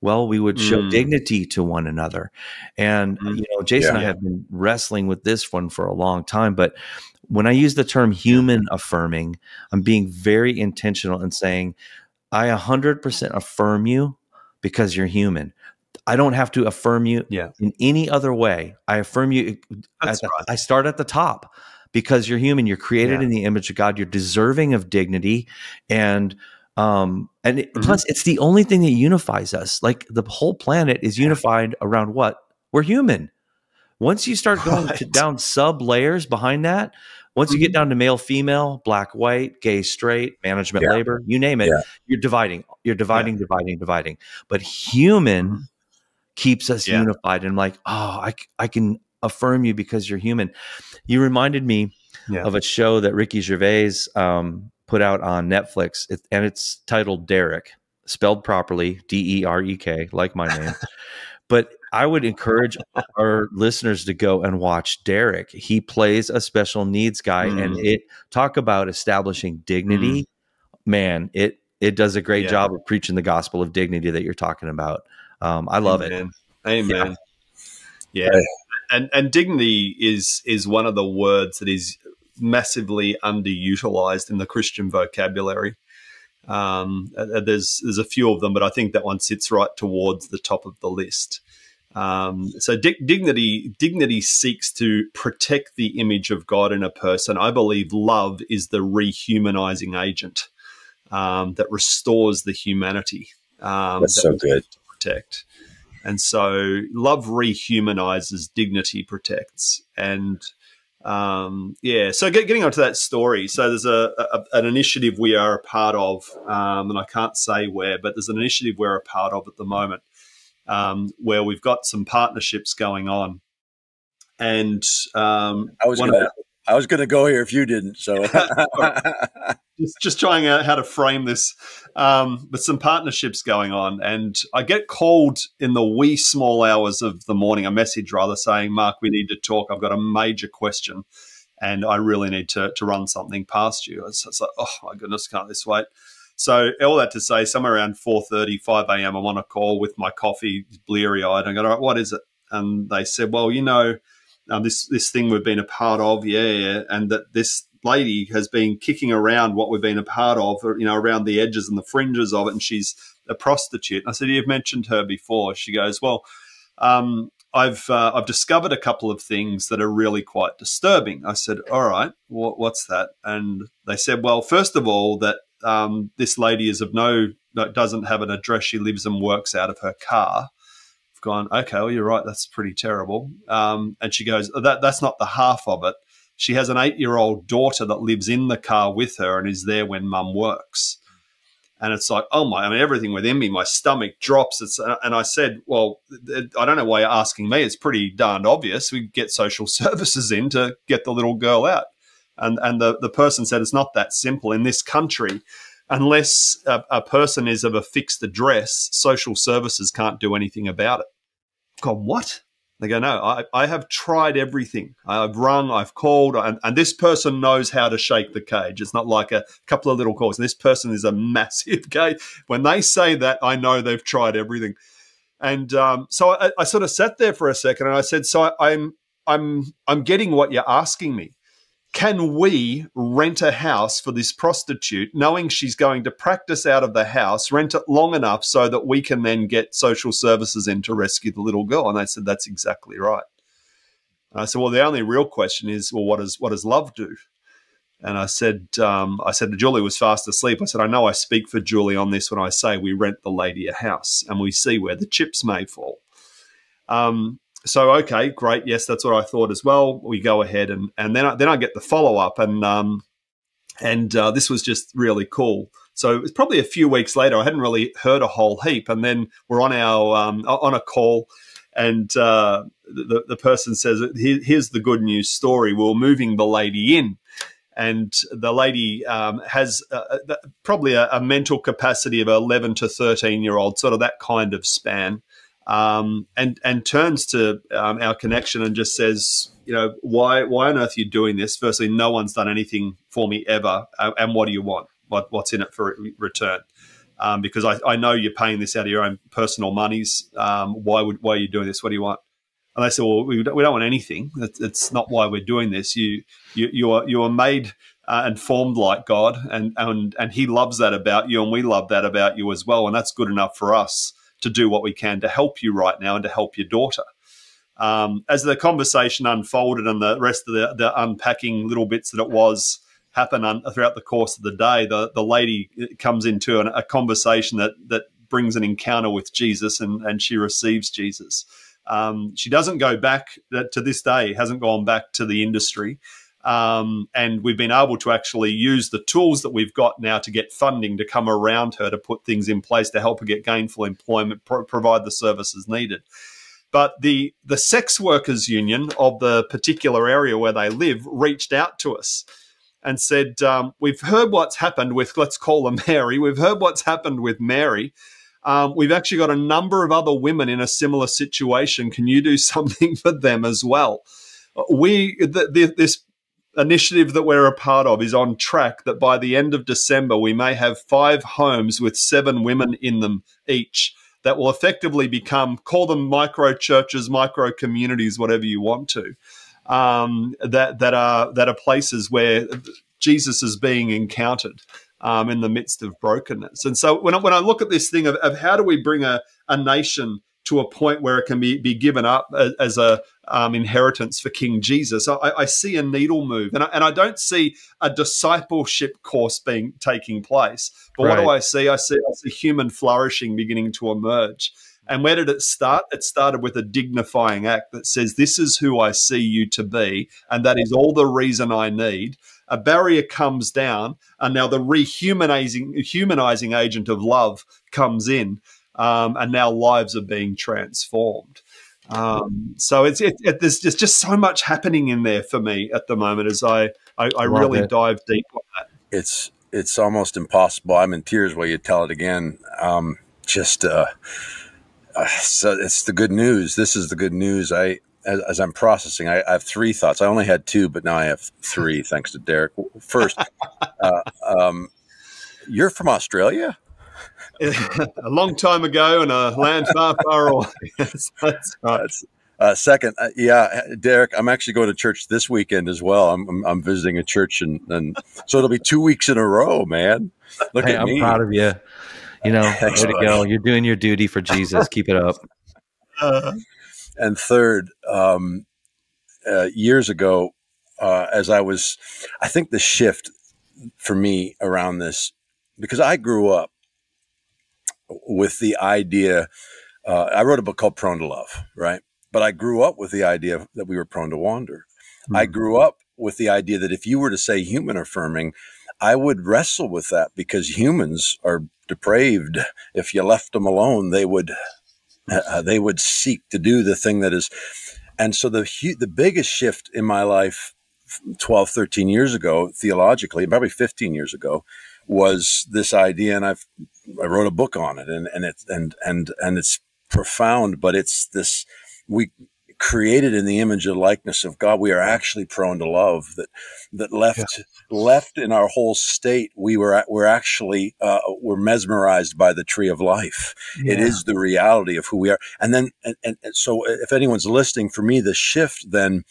Speaker 2: Well, we would show dignity to one another. And, you know, Jason and I have been wrestling with this one for a long time, but when I use the term human affirming, I'm being very intentional in saying, I 100% affirm you because you're human. I don't have to affirm you in any other way. I affirm you. I start at the top because you're human. You're created in the image of God. You're deserving of dignity. And plus, it's the only thing that unifies us. Like the whole planet is unified around what? We're human. Once you start going down sub layers behind that, once you get down to male, female, black, white, gay, straight, management, labor, you name it, you're dividing. You're dividing. But human keeps us unified. And like, oh, I can affirm you because you're human. You reminded me of a show that Ricky Gervais put out on Netflix, and it's titled Derek, spelled properly, D-E-R-E-K, like my name. But I would encourage our listeners to go and watch Derek. He plays a special needs guy, and talk about establishing dignity. Man, it does a great job of preaching the gospel of dignity that you're talking about. I love it.
Speaker 3: Amen. Yeah. And dignity is one of the words that is massively underutilized in the Christian vocabulary. There's a few of them, but I think that one sits right towards the top of the list. So dignity seeks to protect the image of God in a person. I believe love is the rehumanizing agent that restores the humanity
Speaker 1: that's so good
Speaker 3: to protect. And so love rehumanizes, dignity protects. And so getting onto that story. So there's an initiative we are a part of, and I can't say where, but there's an initiative we're a part of at the moment, where we've got some partnerships going on. And
Speaker 1: I was going to go here if you didn't. So
Speaker 3: just trying out how to frame this, but some partnerships going on. And I get called in the wee small hours of the morning, a message rather, saying, Mark, we need to talk. I've got a major question and I really need to run something past you. It's like, oh my goodness, can't this wait? So all that to say, somewhere around 4:30, 5 a.m., I'm on a call with my coffee, bleary-eyed. I go, all right, what is it? And they said, well, you know, this thing we've been a part of, and that this lady has been kicking around what we've been a part of, you know, around the edges and the fringes of it, and she's a prostitute. And I said, you've mentioned her before. She goes, well, I've discovered a couple of things that are really quite disturbing. I said, all right, what's that? And they said, well, first of all, that this lady is doesn't have an address. She lives and works out of her car. I've gone, okay, well, you're right. That's pretty terrible. And she goes, that's not the half of it. She has an 8-year-old daughter that lives in the car with her and is there when mum works. And it's like, oh my, I mean, everything within me, my stomach drops. And I said, well, I don't know why you're asking me. It's pretty darned obvious. We get social services in to get the little girl out. And the person said, it's not that simple in this country. Unless a person is of a fixed address, social services can't do anything about it. I've gone, what? They go, no, I have tried everything. I've rung, I've called, and this person knows how to shake the cage. It's not like a couple of little calls. And this person is a massive cage. When they say that, I know they've tried everything. And so I sort of sat there for a second, and I said, so I'm getting what you're asking me. Can we rent a house for this prostitute, knowing she's going to practice out of the house, rent it long enough so that we can then get social services in to rescue the little girl? And they said, that's exactly right. And I said, well, the only real question is, well, what does love do? And I said to Julie, was fast asleep. I said, I know I speak for Julie on this when I say we rent the lady a house and we see where the chips may fall. So, okay, great. Yes, that's what I thought as well. We go ahead and then I get the follow up and this was just really cool. So it was probably a few weeks later. I hadn't really heard a whole heap, and then we're on our on a call, and the person says, "Here's the good news story. We're moving the lady in." And the lady has probably a mental capacity of 11 to 13-year-old, sort of that kind of span, and turns to our connection and just says, why on earth are you doing this? Firstly, no one's done anything for me ever, and what do you want? What's in it for return? Because I know you're paying this out of your own personal monies. Why are you doing this? What do you want? And they said, well, we don't want anything. It's not why we're doing this. You are made and formed like God, and He loves that about you, and we love that about you as well. And that's good enough for us to do what we can to help you right now and to help your daughter. As the conversation unfolded and the rest of the unpacking little bits that it was happen throughout the course of the day, the lady comes into a conversation that brings an encounter with Jesus, and she receives Jesus. She doesn't go back to this day, hasn't gone back to the industry. And we've been able to actually use the tools that we've got now to get funding to come around her, to put things in place to help her get gainful employment, provide the services needed. But the sex workers union of the particular area where they live reached out to us and said, we've heard what's happened with, let's call her Mary. We've heard what's happened with Mary. We've actually got a number of other women in a similar situation. Can you do something for them as well? This initiative that we're a part of is on track that by the end of December, we may have 5 homes with 7 women in them each that will effectively call them micro churches, micro communities, whatever you want to, that are places where Jesus is being encountered in the midst of brokenness. And so when I look at this thing of how do we bring a nation to a point where it can be given up as a inheritance for King Jesus, I see a needle move, and I don't see a discipleship course taking place. But right. What do I see? I see human flourishing beginning to emerge. And where did it start? It started with a dignifying act that says, this is who I see you to be, and that is all the reason I need. A barrier comes down, and now the humanizing agent of love comes in, and now lives are being transformed. So there's just so much happening in there for me at the moment as I really dive deep on that.
Speaker 1: It's almost impossible. I'm in tears while you tell it again. So it's the good news. This is the good news. As I'm processing, I have 3 thoughts. I only had 2, but now I have 3, thanks to Derek. First, you're from Australia?
Speaker 3: A long time ago in a land far, far away. That's right.
Speaker 1: Second, Derek, I'm actually going to church this weekend as well. I'm visiting a church, and so it'll be 2 weeks in a row, man. Look at me.
Speaker 2: I'm proud of you. Way to go. You're doing your duty for Jesus. Keep it up.
Speaker 1: And third, years ago, I think the shift for me around this, because I grew up with the idea, I wrote a book called Prone to Love, right? But I grew up with the idea that we were prone to wander. Mm-hmm. I grew up with the idea that if you were to say human affirming, I would wrestle with that, because humans are depraved. If you left them alone, they would seek to do the thing that is. And so the biggest shift in my life 12, 13 years ago, theologically, probably 15 years ago, was this idea. And I wrote a book on it, and it's profound, but it's this, we created in the image and likeness of God. We are actually prone to love, that left in our whole state. We're actually mesmerized by the tree of life. Yeah. It is the reality of who we are. And then, and so if anyone's listening, for me, the shift then,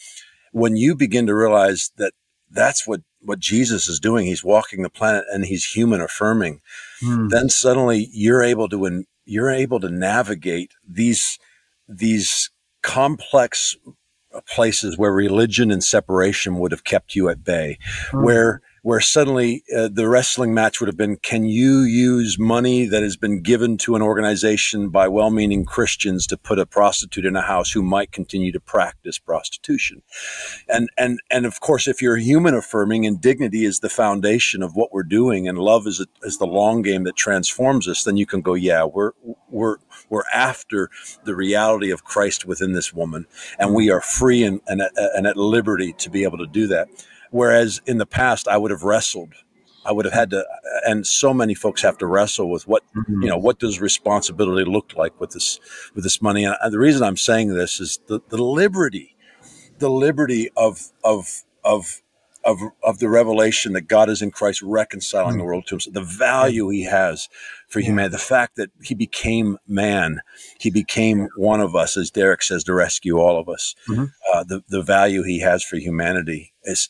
Speaker 1: when you begin to realize that that's what Jesus is doing, he's walking the planet and he's human affirming, then suddenly you're able to navigate these complex places where religion and separation would have kept you at bay, where where suddenly the wrestling match would have been, can you use money that has been given to an organization by well-meaning Christians to put a prostitute in a house who might continue to practice prostitution? And of course, if you're human affirming and dignity is the foundation of what we're doing, and love is the long game that transforms us, then you can go, yeah, we're after the reality of Christ within this woman, and we are free and at liberty to be able to do that. Whereas in the past, I would have wrestled. I would have had to, and so many folks have to wrestle with what, what does responsibility look like with this money? And the reason I'm saying this is the liberty of the revelation that God is in Christ reconciling the world to himself, the value he has for humanity, the fact that he became man, he became one of us, as Derek says, to rescue all of us. The value he has for humanity is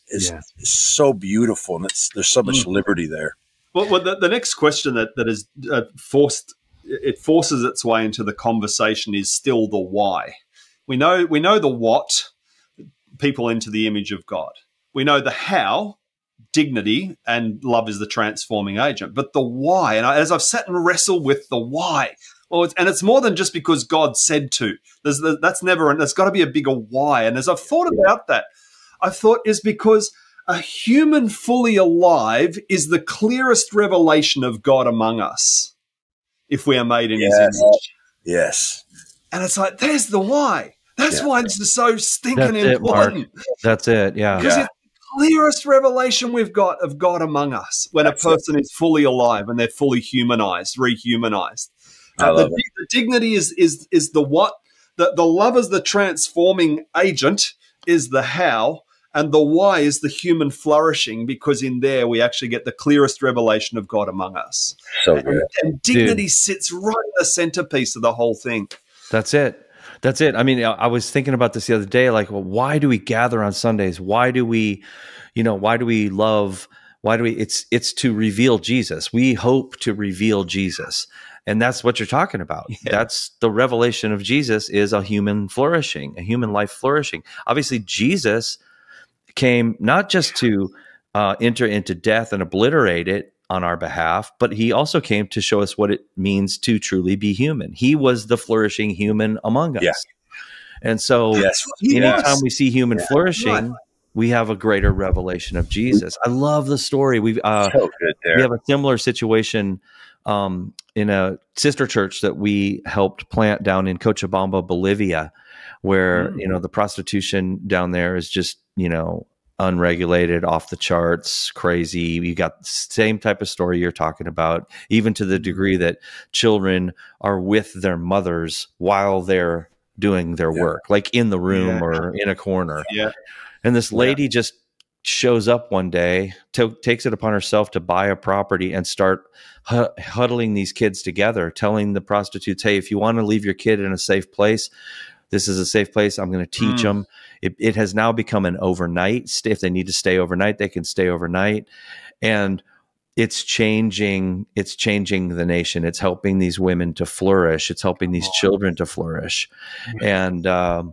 Speaker 1: so beautiful, and there's so much liberty there.
Speaker 3: Well, the next question that is forces its way into the conversation is still the why. We know the what, people into the image of God. We know the how, dignity, and love is the transforming agent. But the why, and as I've sat and wrestled with the why, and it's more than just because God said to. There's got to be a bigger why. And as I've thought about that, I've thought is because a human fully alive is the clearest revelation of God among us if we are made in his image.
Speaker 1: Yes.
Speaker 3: And it's like, there's the why. That's why this is so stinking important.
Speaker 2: That's it, yeah.
Speaker 3: Because it's the clearest revelation we've got of God among us when a person is fully alive and they're fully humanized, rehumanized. The dignity is the what. The love is the transforming agent, is the how, and the why is the human flourishing, because in there we actually get the clearest revelation of God among us.
Speaker 1: So good.
Speaker 3: And dignity sits right in the centerpiece of the whole thing.
Speaker 2: That's it. That's it. I mean, I was thinking about this the other day, like, well, why do we gather on Sundays? Why do we love? It's to reveal Jesus. We hope to reveal Jesus. And that's what you're talking about. Yeah. That's the revelation of Jesus, is a human flourishing, a human life flourishing. Obviously, Jesus came not just to enter into death and obliterate it on our behalf, but he also came to show us what it means to truly be human. He was the flourishing human among us. Yeah. And so anytime we see human flourishing, we have a greater revelation of Jesus. I love the story. We have a similar situation in a sister church that we helped plant down in Cochabamba, Bolivia, where, the prostitution down there is just, unregulated, off the charts, crazy. You got the same type of story you're talking about, even to the degree that children are with their mothers while they're doing their work, like in the room or in a corner. Yeah. And this lady just shows up one day, takes it upon herself to buy a property and start huddling these kids together, telling the prostitutes, hey, if you want to leave your kid in a safe place, this is a safe place. I'm going to teach them. It has now become an overnight. If they need to stay overnight, they can stay overnight. And it's changing the nation. It's helping these women to flourish. It's helping these children to flourish. And I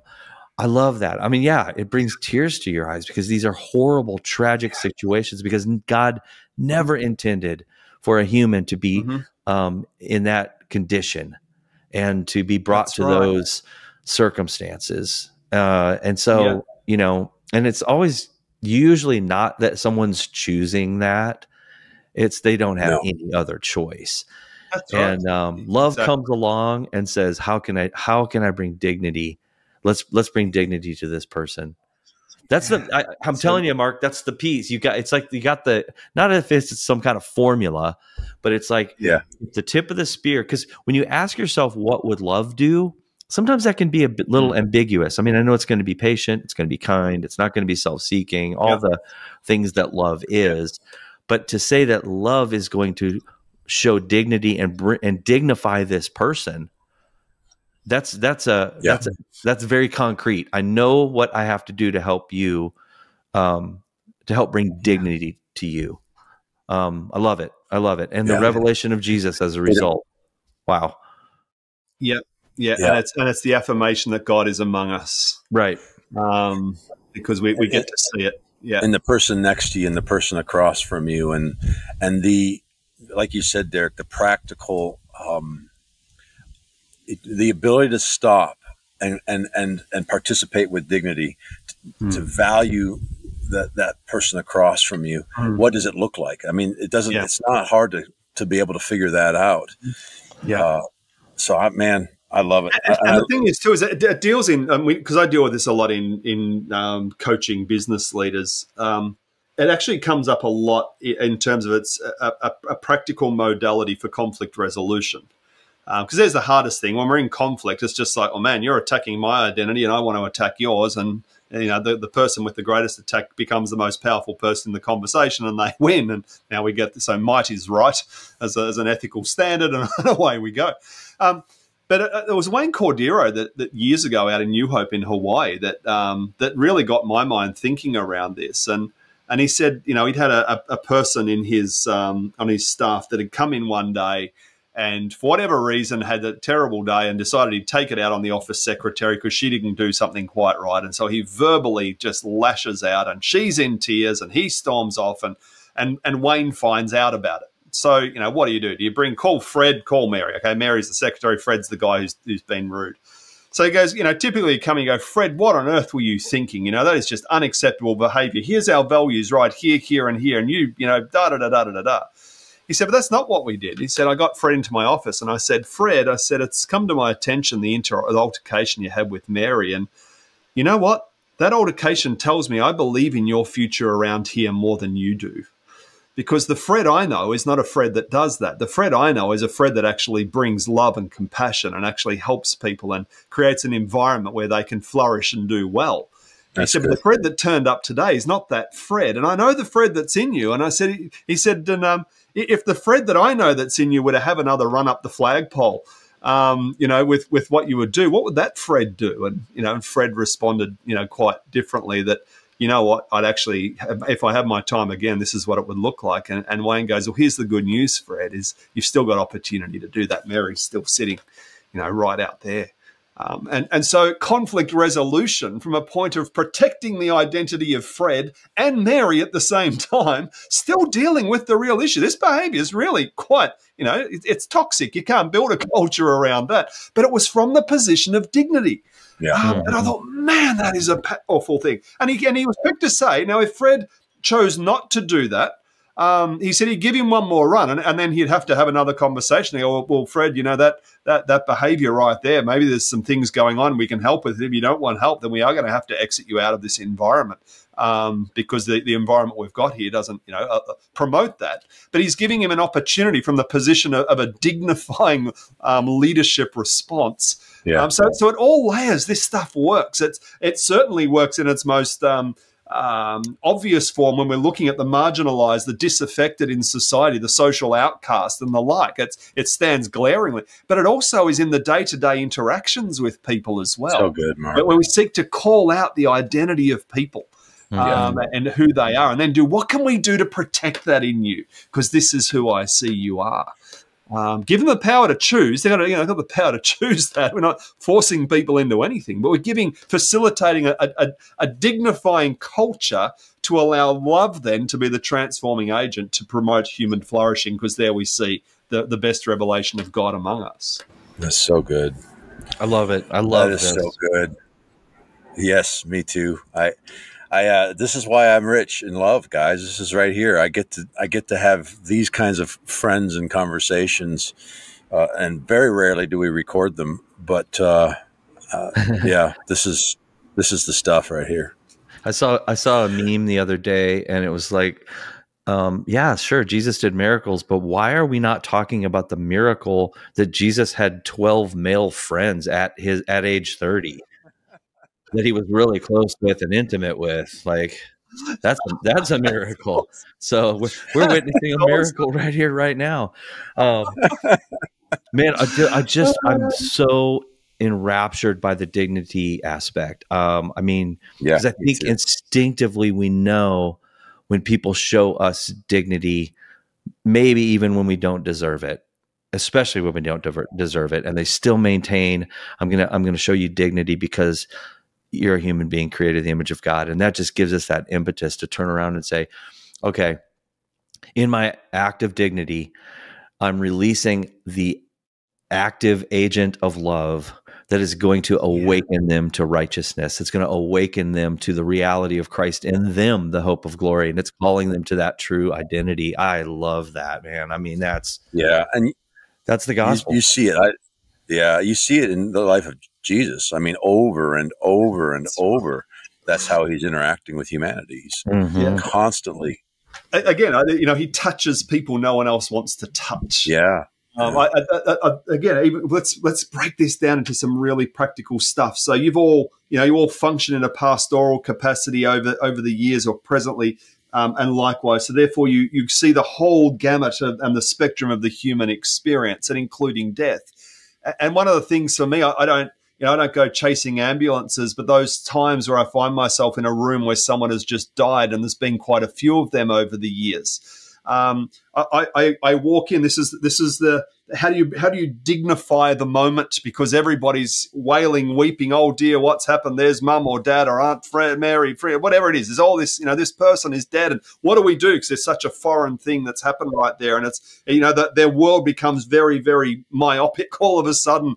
Speaker 2: love that. I mean, it brings tears to your eyes, because these are horrible, tragic situations, because God never intended for a human to be in that condition and to be brought to those circumstances. And so, and it's always usually not that someone's choosing that. It's they don't have any other choice. That's right. And love comes along and says, how can I bring dignity? Let's bring dignity to this person. That's I'm telling you, Mark, that's the piece you got. It's like you got not if it's some kind of formula, but it's like it's the tip of the spear. Because when you ask yourself, what would love do? Sometimes that can be a little ambiguous. I mean, I know it's going to be patient, it's going to be kind, it's not going to be self-seeking, all the things that love is. But to say that love is going to show dignity and dignify this person, that's very concrete. I know what I have to do to help you, to help bring dignity to you. I love it. And the revelation of Jesus as a result. Wow.
Speaker 3: Yep. Yeah, and it's the affirmation that God is among us,
Speaker 2: right?
Speaker 3: Because we get to see it.
Speaker 1: and the person next to you and the person across from you, and the, like you said, Derek, the practical, the ability to stop and participate with dignity, to value that person across from you. What does it look like? I mean, it doesn't. It's not hard to be able to figure that out. I love it.
Speaker 3: And the thing is, too, is that it deals in, because I deal with this a lot in coaching business leaders. It actually comes up a lot in terms of it's a practical modality for conflict resolution. Because there's the hardest thing. When we're in conflict, it's just like, oh, man, you're attacking my identity and I want to attack yours. And the person with the greatest attack becomes the most powerful person in the conversation, and they win. And now we get so might is right as an ethical standard, and away we go. But there was Wayne Cordero that years ago out in New Hope in Hawaii that really got my mind thinking around this. And he said, he'd had a person in his on his staff that had come in one day and for whatever reason had a terrible day and decided he'd take it out on the office secretary because she didn't do something quite right. And so he verbally just lashes out, and she's in tears, and he storms off, and Wayne finds out about it. So, what do? Do you call Fred, call Mary? Okay, Mary's the secretary, Fred's the guy who's been rude. So he goes, typically you come and you go, Fred, what on earth were you thinking? That is just unacceptable behavior. Here's our values right here, here, and here. And you da-da-da-da-da-da-da. He said, but that's not what we did. He said, I got Fred into my office and I said, Fred, it's come to my attention, the altercation you had with Mary. And you know what? That altercation tells me I believe in your future around here more than you do. Because the Fred I know is not a Fred that does that. The Fred I know is a Fred that actually brings love and compassion and actually helps people and creates an environment where they can flourish and do well. He said, but the Fred that turned up today is not that Fred. And I know the Fred that's in you. And he said, if the Fred that I know that's in you were to have another run up the flagpole, with what you would do, what would that Fred do? And Fred responded, quite differently that, you know what, I'd actually, if I have my time again, this is what it would look like. And Wayne goes, well, here's the good news, Fred, is you've still got opportunity to do that. Mary's still sitting, right out there. And so conflict resolution from a point of protecting the identity of Fred and Mary at the same time, still dealing with the real issue. This behavior is really quite, it's toxic. You can't build a culture around that. But it was from the position of dignity. Yeah. And I thought, man, that is a powerful thing. And he was quick to say, now, if Fred chose not to do that, he said he'd give him one more run, and then he'd have to have another conversation. He'd go, well, Fred, that behaviour right there, maybe there's some things going on we can help with. If you don't want help, then we are going to have to exit you out of this environment because the environment we've got here doesn't, promote that. But he's giving him an opportunity from the position of a dignifying leadership response. Yeah. So it all layers. This stuff works. It certainly works in its most obvious form when we're looking at the marginalized, the disaffected in society, the social outcast and the like. It stands glaringly, but it also is in the day-to-day interactions with people as well. So good, Mark. When we seek to call out the identity of people and who they are, and then what can we do to protect that in you? Because this is who I see you are. Give them the power to choose. They've got the power to choose that. We're not forcing people into anything, but we're facilitating a dignifying culture to allow love then to be the transforming agent to promote human flourishing, because there we see the best revelation of God among us.
Speaker 1: That's so good.
Speaker 2: I love it. I love
Speaker 1: that. Is so good. Yes, me too. This is why I'm rich in love, guys. This is right here. I get to have these kinds of friends and conversations, and very rarely do we record them. But yeah, this is the stuff right here.
Speaker 2: I saw a meme the other day, and it was like, yeah, sure, Jesus did miracles, but why are we not talking about the miracle that Jesus had 12 male friends at age 30? That he was really close with and intimate with? Like, that's a miracle. So we're witnessing a miracle right here, right now. Man, I'm so enraptured by the dignity aspect. I mean, because I think instinctively we know when people show us dignity, maybe even when we don't deserve it, especially when we don't deserve it, and they still maintain, I'm gonna show you dignity because you're a human being created in the image of God. And that just gives us that impetus to turn around and say, okay, in my act of dignity, I'm releasing the active agent of love that is going to awaken them to righteousness. It's going to awaken them to the reality of Christ in them, the hope of glory. And it's calling them to that true identity. I love that, man. I mean, that's the gospel.
Speaker 1: You see it. You see it in the life of Jesus. I mean, over and over and over. That's how he's interacting with humanity. He's constantly.
Speaker 3: Again, he touches people no one else wants to touch.
Speaker 1: Yeah.
Speaker 3: Again, let's break this down into some really practical stuff. So you all function in a pastoral capacity over the years or presently, and likewise. So therefore, you see the whole gamut and the spectrum of the human experience, and including death. And one of the things for me, I don't go chasing ambulances, but those times where I find myself in a room where someone has just died, and there's been quite a few of them over the years. I walk in. This is the how do you dignify the moment, because everybody's wailing, weeping. Oh dear, what's happened? There's mum or dad or Aunt Mary, whatever it is. There's all this. This person is dead, and what do we do? Because there's such a foreign thing that's happened right there, and it's that their world becomes very, very myopic all of a sudden,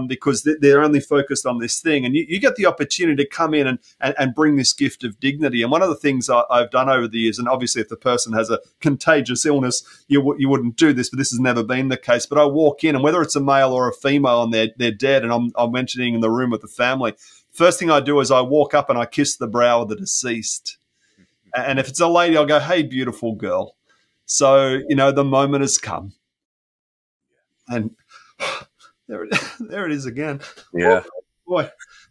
Speaker 3: because they're only focused on this thing, and you get the opportunity to come in and bring this gift of dignity. And one of the things I've done over the years, and obviously if the person has a contagious illness, you wouldn't do this, but this has never been the case. But I walk in, and whether it's a male or a female and they're dead, and I'm mentioning in the room with the family, first thing I do is I walk up and I kiss the brow of the deceased. And if it's a lady, I'll go, "Hey, beautiful girl." So, the moment has come. And there it is again.
Speaker 1: Yeah.
Speaker 3: Oh, boy,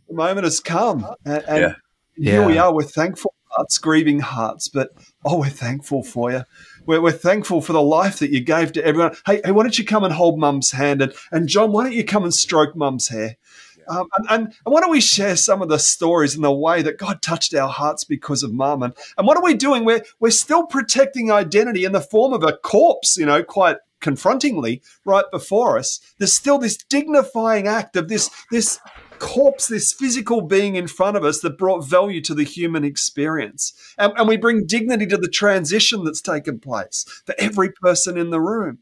Speaker 3: the moment has come. And here we are with thankful hearts, grieving hearts, but we're thankful for you. We're thankful for the life that you gave to everyone. Hey, why don't you come and hold Mum's hand? And John, why don't you come and stroke Mum's hair? And why don't we share some of the stories and the way that God touched our hearts because of Mum? And what are we doing? We're still protecting identity in the form of a corpse, quite confrontingly right before us. There's still this dignifying act of this corpse, this physical being in front of us that brought value to the human experience. And we bring dignity to the transition that's taken place for every person in the room.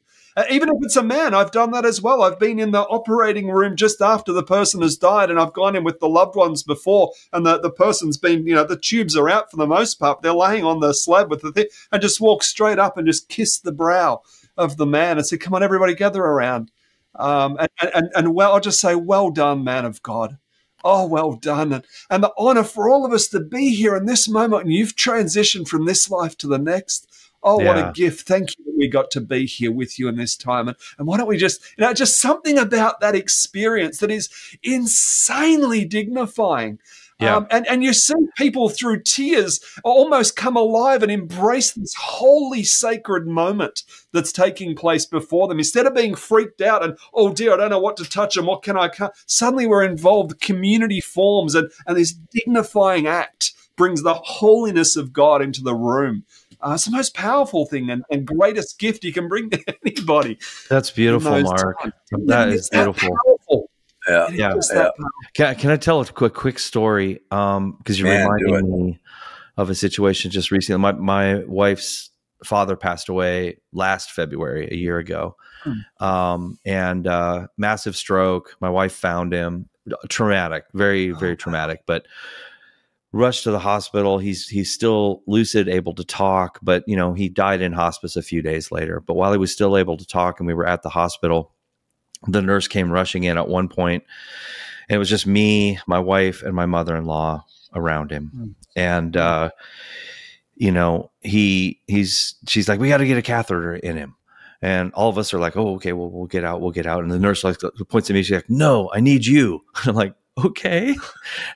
Speaker 3: Even if it's a man, I've done that as well. I've been in the operating room just after the person has died, and I've gone in with the loved ones before, and the person's been, the tubes are out for the most part. They're laying on the slab with the thing, and just walk straight up and just kiss the brow of the man and say, "Come on, everybody, gather around." I'll just say, "Well done, man of God." Oh, well done. And the honor for all of us to be here in this moment, and you've transitioned from this life to the next. Oh, what a gift. Thank you that we got to be here with you in this time. And why don't we just something about that experience that is insanely dignifying. Yeah. And you see people through tears almost come alive and embrace this holy, sacred moment that's taking place before them. Instead of being freaked out and, "Oh dear, I don't know what to touch and what can I cut?" Suddenly we're involved, community forms, and this dignifying act brings the holiness of God into the room. It's the most powerful thing and greatest gift you can bring to anybody.
Speaker 2: That's beautiful, Mark. That is beautiful.
Speaker 3: Powerful.
Speaker 1: Yeah.
Speaker 2: Can I tell a quick story? Because you're reminding me of a situation just recently. My wife's father passed away last February, a year ago, and massive stroke. My wife found him. Traumatic, very, very traumatic, but rushed to the hospital. He's still lucid, able to talk, but he died in hospice a few days later. But while he was still able to talk and we were at the hospital, the nurse came rushing in at one point, and it was just me, my wife, and my mother-in-law around him. And, she's like, "We got to get a catheter in him." And all of us are like, "Oh, okay, well, we'll get out. And the nurse points at me. She's like, "No, I need you." I'm like, "Okay."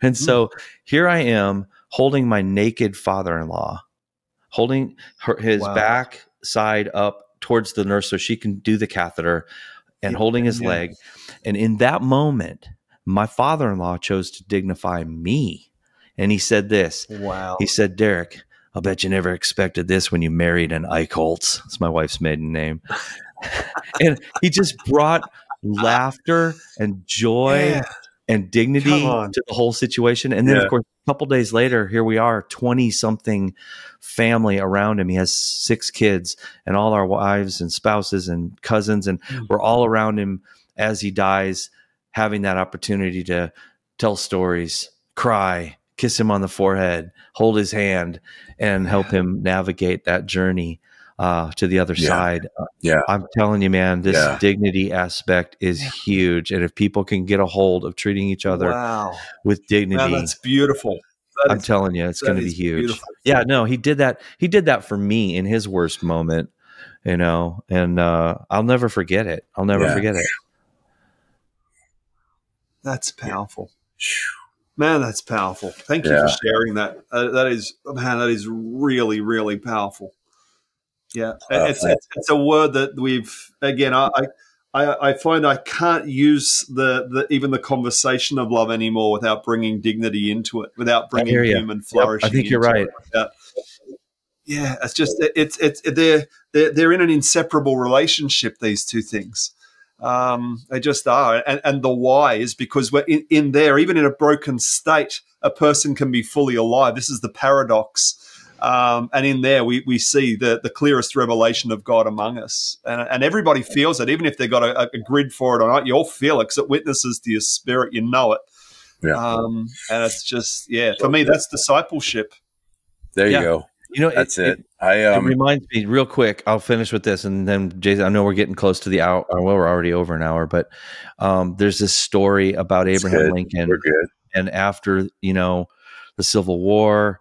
Speaker 2: And so here I am holding my naked father-in-law, holding his back side up towards the nurse so she can do the catheter, and holding his leg. And in that moment, my father-in-law chose to dignify me. And he said this. Wow. He said, "Derek, I'll bet you never expected this when you married an Eichholz." That's my wife's maiden name. And he just brought laughter and joy and dignity to the whole situation. And then, of course, a couple days later, here we are, 20-something family around him. He has 6 kids and all our wives and spouses and cousins, and we're all around him as he dies, having that opportunity to tell stories, cry, kiss him on the forehead, hold his hand, and help him navigate that journey to the other side. I'm telling you, man, this dignity aspect is huge. And if people can get a hold of treating each other with dignity,
Speaker 3: man, that's beautiful.
Speaker 2: I'm telling you, it's going to be huge. Beautiful. Yeah, no, he did that. He did that for me in his worst moment, and I'll never forget it. I'll never forget it.
Speaker 3: That's powerful. Man, that's powerful. Thank you for sharing that. That is really, really powerful. Yeah, it's a word that I find I can't use even the conversation of love anymore without bringing dignity into it, without bringing human flourishing.
Speaker 2: I think you're right.
Speaker 3: It's just they're in an inseparable relationship. These two things, they just are, and the why is because we're in there. Even in a broken state, a person can be fully alive. This is the paradox. And in there, we see the clearest revelation of God among us. And everybody feels it, even if they've got a grid for it or not. You all feel it because it witnesses to your spirit. You know it. Yeah. And it's just, for me, that's discipleship.
Speaker 1: There you go. That's it.
Speaker 2: It reminds me real quick. I'll finish with this. And then, Jason, I know we're getting close to the hour. Well, we're already over an hour. But there's this story about Abraham Lincoln.
Speaker 1: We're good.
Speaker 2: And after, the Civil War,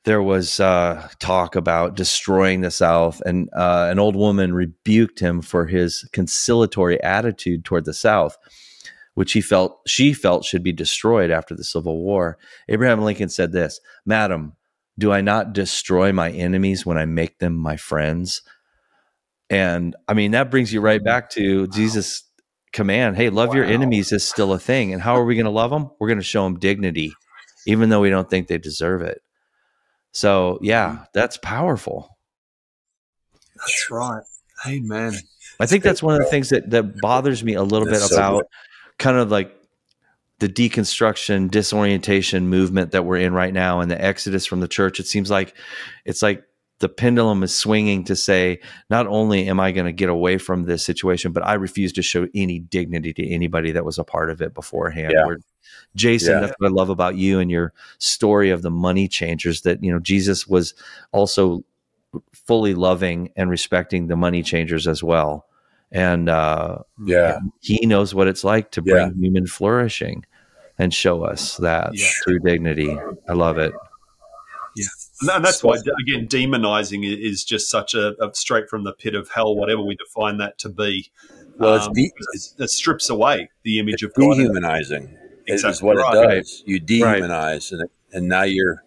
Speaker 2: there was talk about destroying the South, and an old woman rebuked him for his conciliatory attitude toward the South, which she felt should be destroyed after the Civil War. Abraham Lincoln said this, "Madam, do I not destroy my enemies when I make them my friends?" And I mean, that brings you right back to Jesus' command. Hey, love your enemies is still a thing. And how are we going to love them? We're going to show them dignity, even though we don't think they deserve it. So, that's powerful.
Speaker 3: That's right. Amen.
Speaker 2: I think that's one of the things that bothers me a little bit about kind of like the deconstruction, disorientation movement that we're in right now and the exodus from the church. It seems like it's like the pendulum is swinging to say, not only am I going to get away from this situation, but I refuse to show any dignity to anybody that was a part of it beforehand.
Speaker 1: Yeah.
Speaker 2: Jason, that's what I love about you and your story of the money changers, that, Jesus was also fully loving and respecting the money changers as well. And he knows what it's like to bring human flourishing and show us that through dignity. I love it.
Speaker 3: Yeah. And that's why, again, demonizing is just such a straight from the pit of hell, whatever we define that to be.
Speaker 1: Well,
Speaker 3: it strips away the image of God.
Speaker 1: Dehumanizing is what it does. You dehumanize, and now you're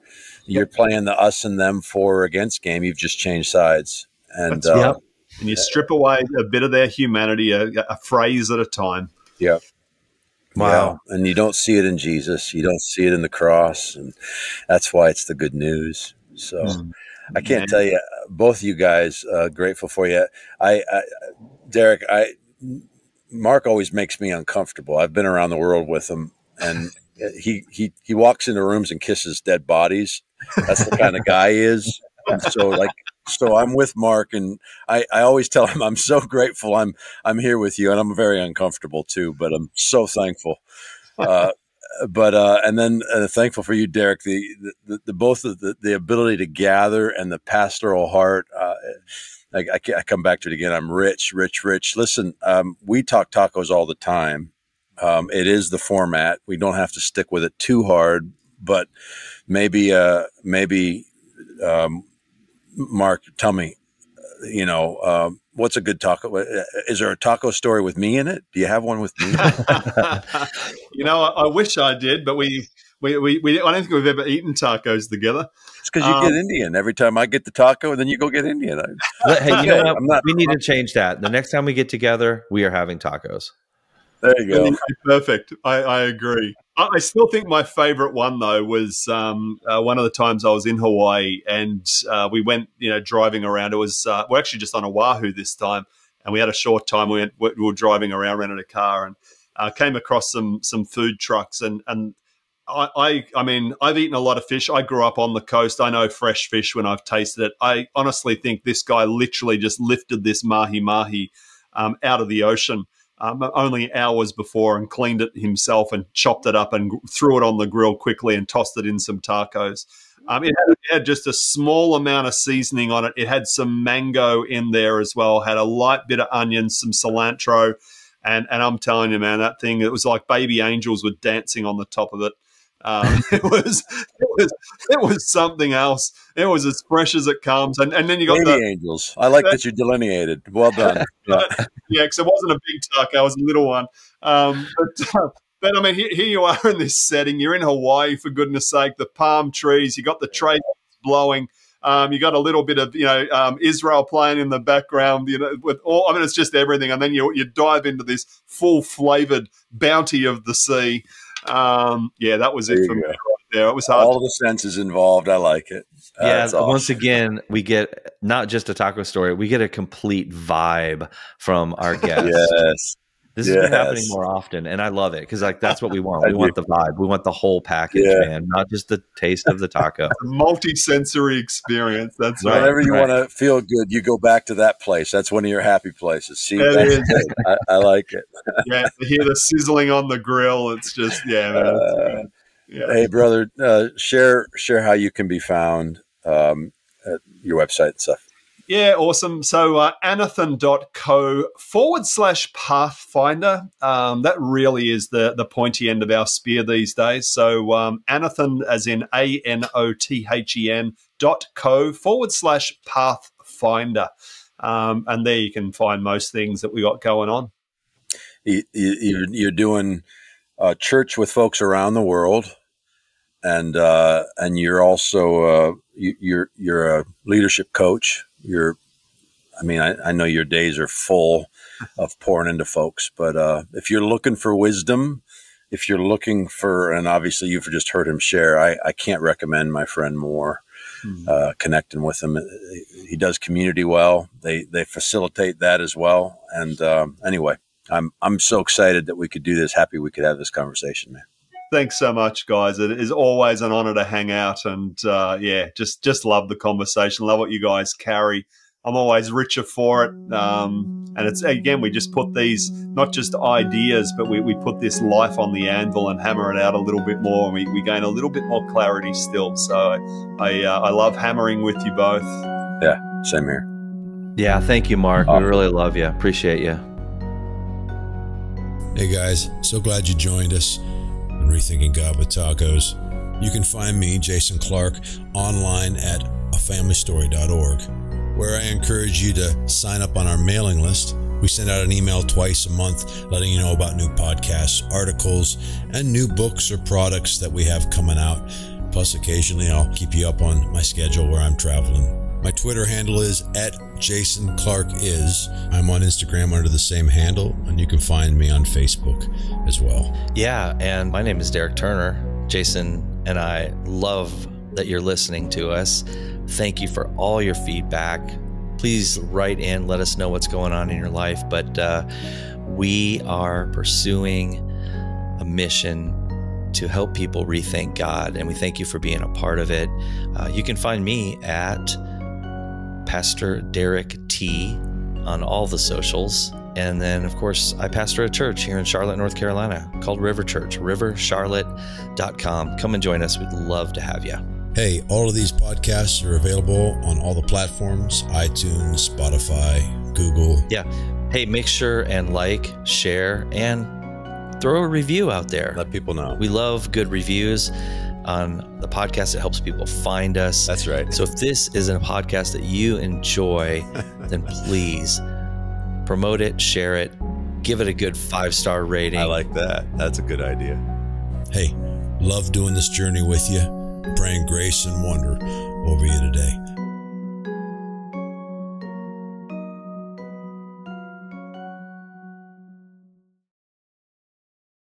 Speaker 1: playing the us and them for or against game. You've just changed sides. And
Speaker 3: and you strip away a bit of their humanity, a phrase at a time.
Speaker 1: Yeah.
Speaker 2: Wow.
Speaker 1: Yeah. And you don't see it in Jesus. You don't see it in the cross. And that's why it's the good news. So I can't tell you, both of you guys, grateful for you. Derek, Mark always makes me uncomfortable. I've been around the world with him, and he walks into rooms and kisses dead bodies. That's the kind of guy he is. And so I'm with Mark, and I always tell him I'm so grateful I'm here with you, and I'm very uncomfortable too, but I'm so thankful. And then thankful for you, Derek, the both of the ability to gather and the pastoral heart. I come back to it again. I'm rich. Listen, we talk tacos all the time. It is the format. We don't have to stick with it too hard, but maybe Mark, tell me, what's a good taco? Is there a taco story with me in it? Do you have one with me?
Speaker 3: I wish I did, but we I don't think we've ever eaten tacos together.
Speaker 1: It's because you get Indian. Every time I get the taco, then you go get Indian.
Speaker 2: Hey, you know what? We need to change that. The next time we get together, we are having tacos.
Speaker 1: There you go.
Speaker 3: Perfect. I agree. I still think my favorite one, though, was one of the times I was in Hawaii, and we went, driving around. It was we're actually just on Oahu this time, and we had a short time. We were driving around, rented a car, and came across some food trucks, and I mean, I've eaten a lot of fish. I grew up on the coast. I know fresh fish when I've tasted it. I honestly think this guy literally just lifted this mahi-mahi out of the ocean only hours before and cleaned it himself and chopped it up and threw it on the grill quickly and tossed it in some tacos. It had just a small amount of seasoning on it. It had some mango in there as well, had a light bit of onion, some cilantro. And I'm telling you, man, that thing, it was like baby angels were dancing on the top of it. It was something else. It was as fresh as it comes. And then you got
Speaker 1: baby angels. I like that you delineated. Well done.
Speaker 3: Yeah, because it wasn't a big taco. It was a little one. But I mean, here you are in this setting. You're in Hawaii, for goodness sake. The palm trees. You got the trade blowing. You got a little bit of Israel playing in the background. With all. I mean, it's just everything. And then you dive into this full flavored bounty of the sea. Yeah, that was it for me right there. It was hard.
Speaker 1: All the senses involved. I like it.
Speaker 2: Yeah. Awesome. Once again, we get not just a taco story. We get a complete vibe from our guests.
Speaker 1: Yes.
Speaker 2: This has been happening more often, and I love it because that's what we want. We want the vibe. We want the whole package, man, not just the taste of the taco.
Speaker 3: It's a multi-sensory experience. That's
Speaker 1: right. Whenever you want to feel good, you go back to that place. That's one of your happy places. See, I like it.
Speaker 3: Yeah, to hear the sizzling on the grill. It's just, man.
Speaker 1: Hey, brother, share how you can be found at your website and stuff.
Speaker 3: Yeah, awesome. So anathan.co/Pathfinder. That really is the pointy end of our spear these days. So Anathan, as in ANOTHEN.co/Pathfinder. And there you can find most things that we got going on.
Speaker 1: You're doing church with folks around the world. And you're also you're a leadership coach. I know your days are full of pouring into folks, but if you're looking for wisdom, if you're looking for, and obviously you've just heard him share, I can't recommend my friend more. Connecting with him, he does community well. They facilitate that as well. And anyway, I'm so excited that we could do this. Happy we could have this conversation, man.
Speaker 3: Thanks so much, guys. It is always an honor to hang out, and just love the conversation. Love what you guys carry. I'm always richer for it. And it's, again, we just put these, not just ideas, but we put this life on the anvil and hammer it out a little bit more, and we gain a little bit more clarity still. So I love hammering with you both.
Speaker 1: Yeah, same here.
Speaker 2: Yeah, thank you, Mark. We really love you. Appreciate you.
Speaker 5: Hey, guys. So glad you joined us. Rethinking God with Tacos. You can find me, Jason Clark, online at afamilystory.org, where I encourage you to sign up on our mailing list. We send out an email twice a month letting you know about new podcasts, articles, and new books or products that we have coming out. Plus, occasionally I'll keep you up on my schedule where I'm traveling. My Twitter handle is @JasonClarkIs. I'm on Instagram under the same handle, and you can find me on Facebook as well.
Speaker 2: Yeah, and my name is Derek Turner. Jason and I love that you're listening to us. Thank you for all your feedback. Please write in, let us know what's going on in your life. But we are pursuing a mission to help people rethink God, and we thank you for being a part of it. You can find me at Pastor Derek T on all the socials. And then, of course, I pastor a church here in Charlotte, North Carolina called River Church, rivercharlotte.com. Come and join us. We'd love to have you.
Speaker 5: Hey, all of these podcasts are available on all the platforms, iTunes, Spotify, Google.
Speaker 2: Yeah. Hey, make sure and like, share, and throw a review out there.
Speaker 1: Let people know.
Speaker 2: We love good reviews on the podcast. It helps people find us.
Speaker 1: That's right.
Speaker 2: So if this is a podcast that you enjoy, then please promote it, share it, give it a good 5-star rating.
Speaker 1: I like that. That's a good idea.
Speaker 5: Hey, love doing this journey with you. Praying grace and wonder over you today.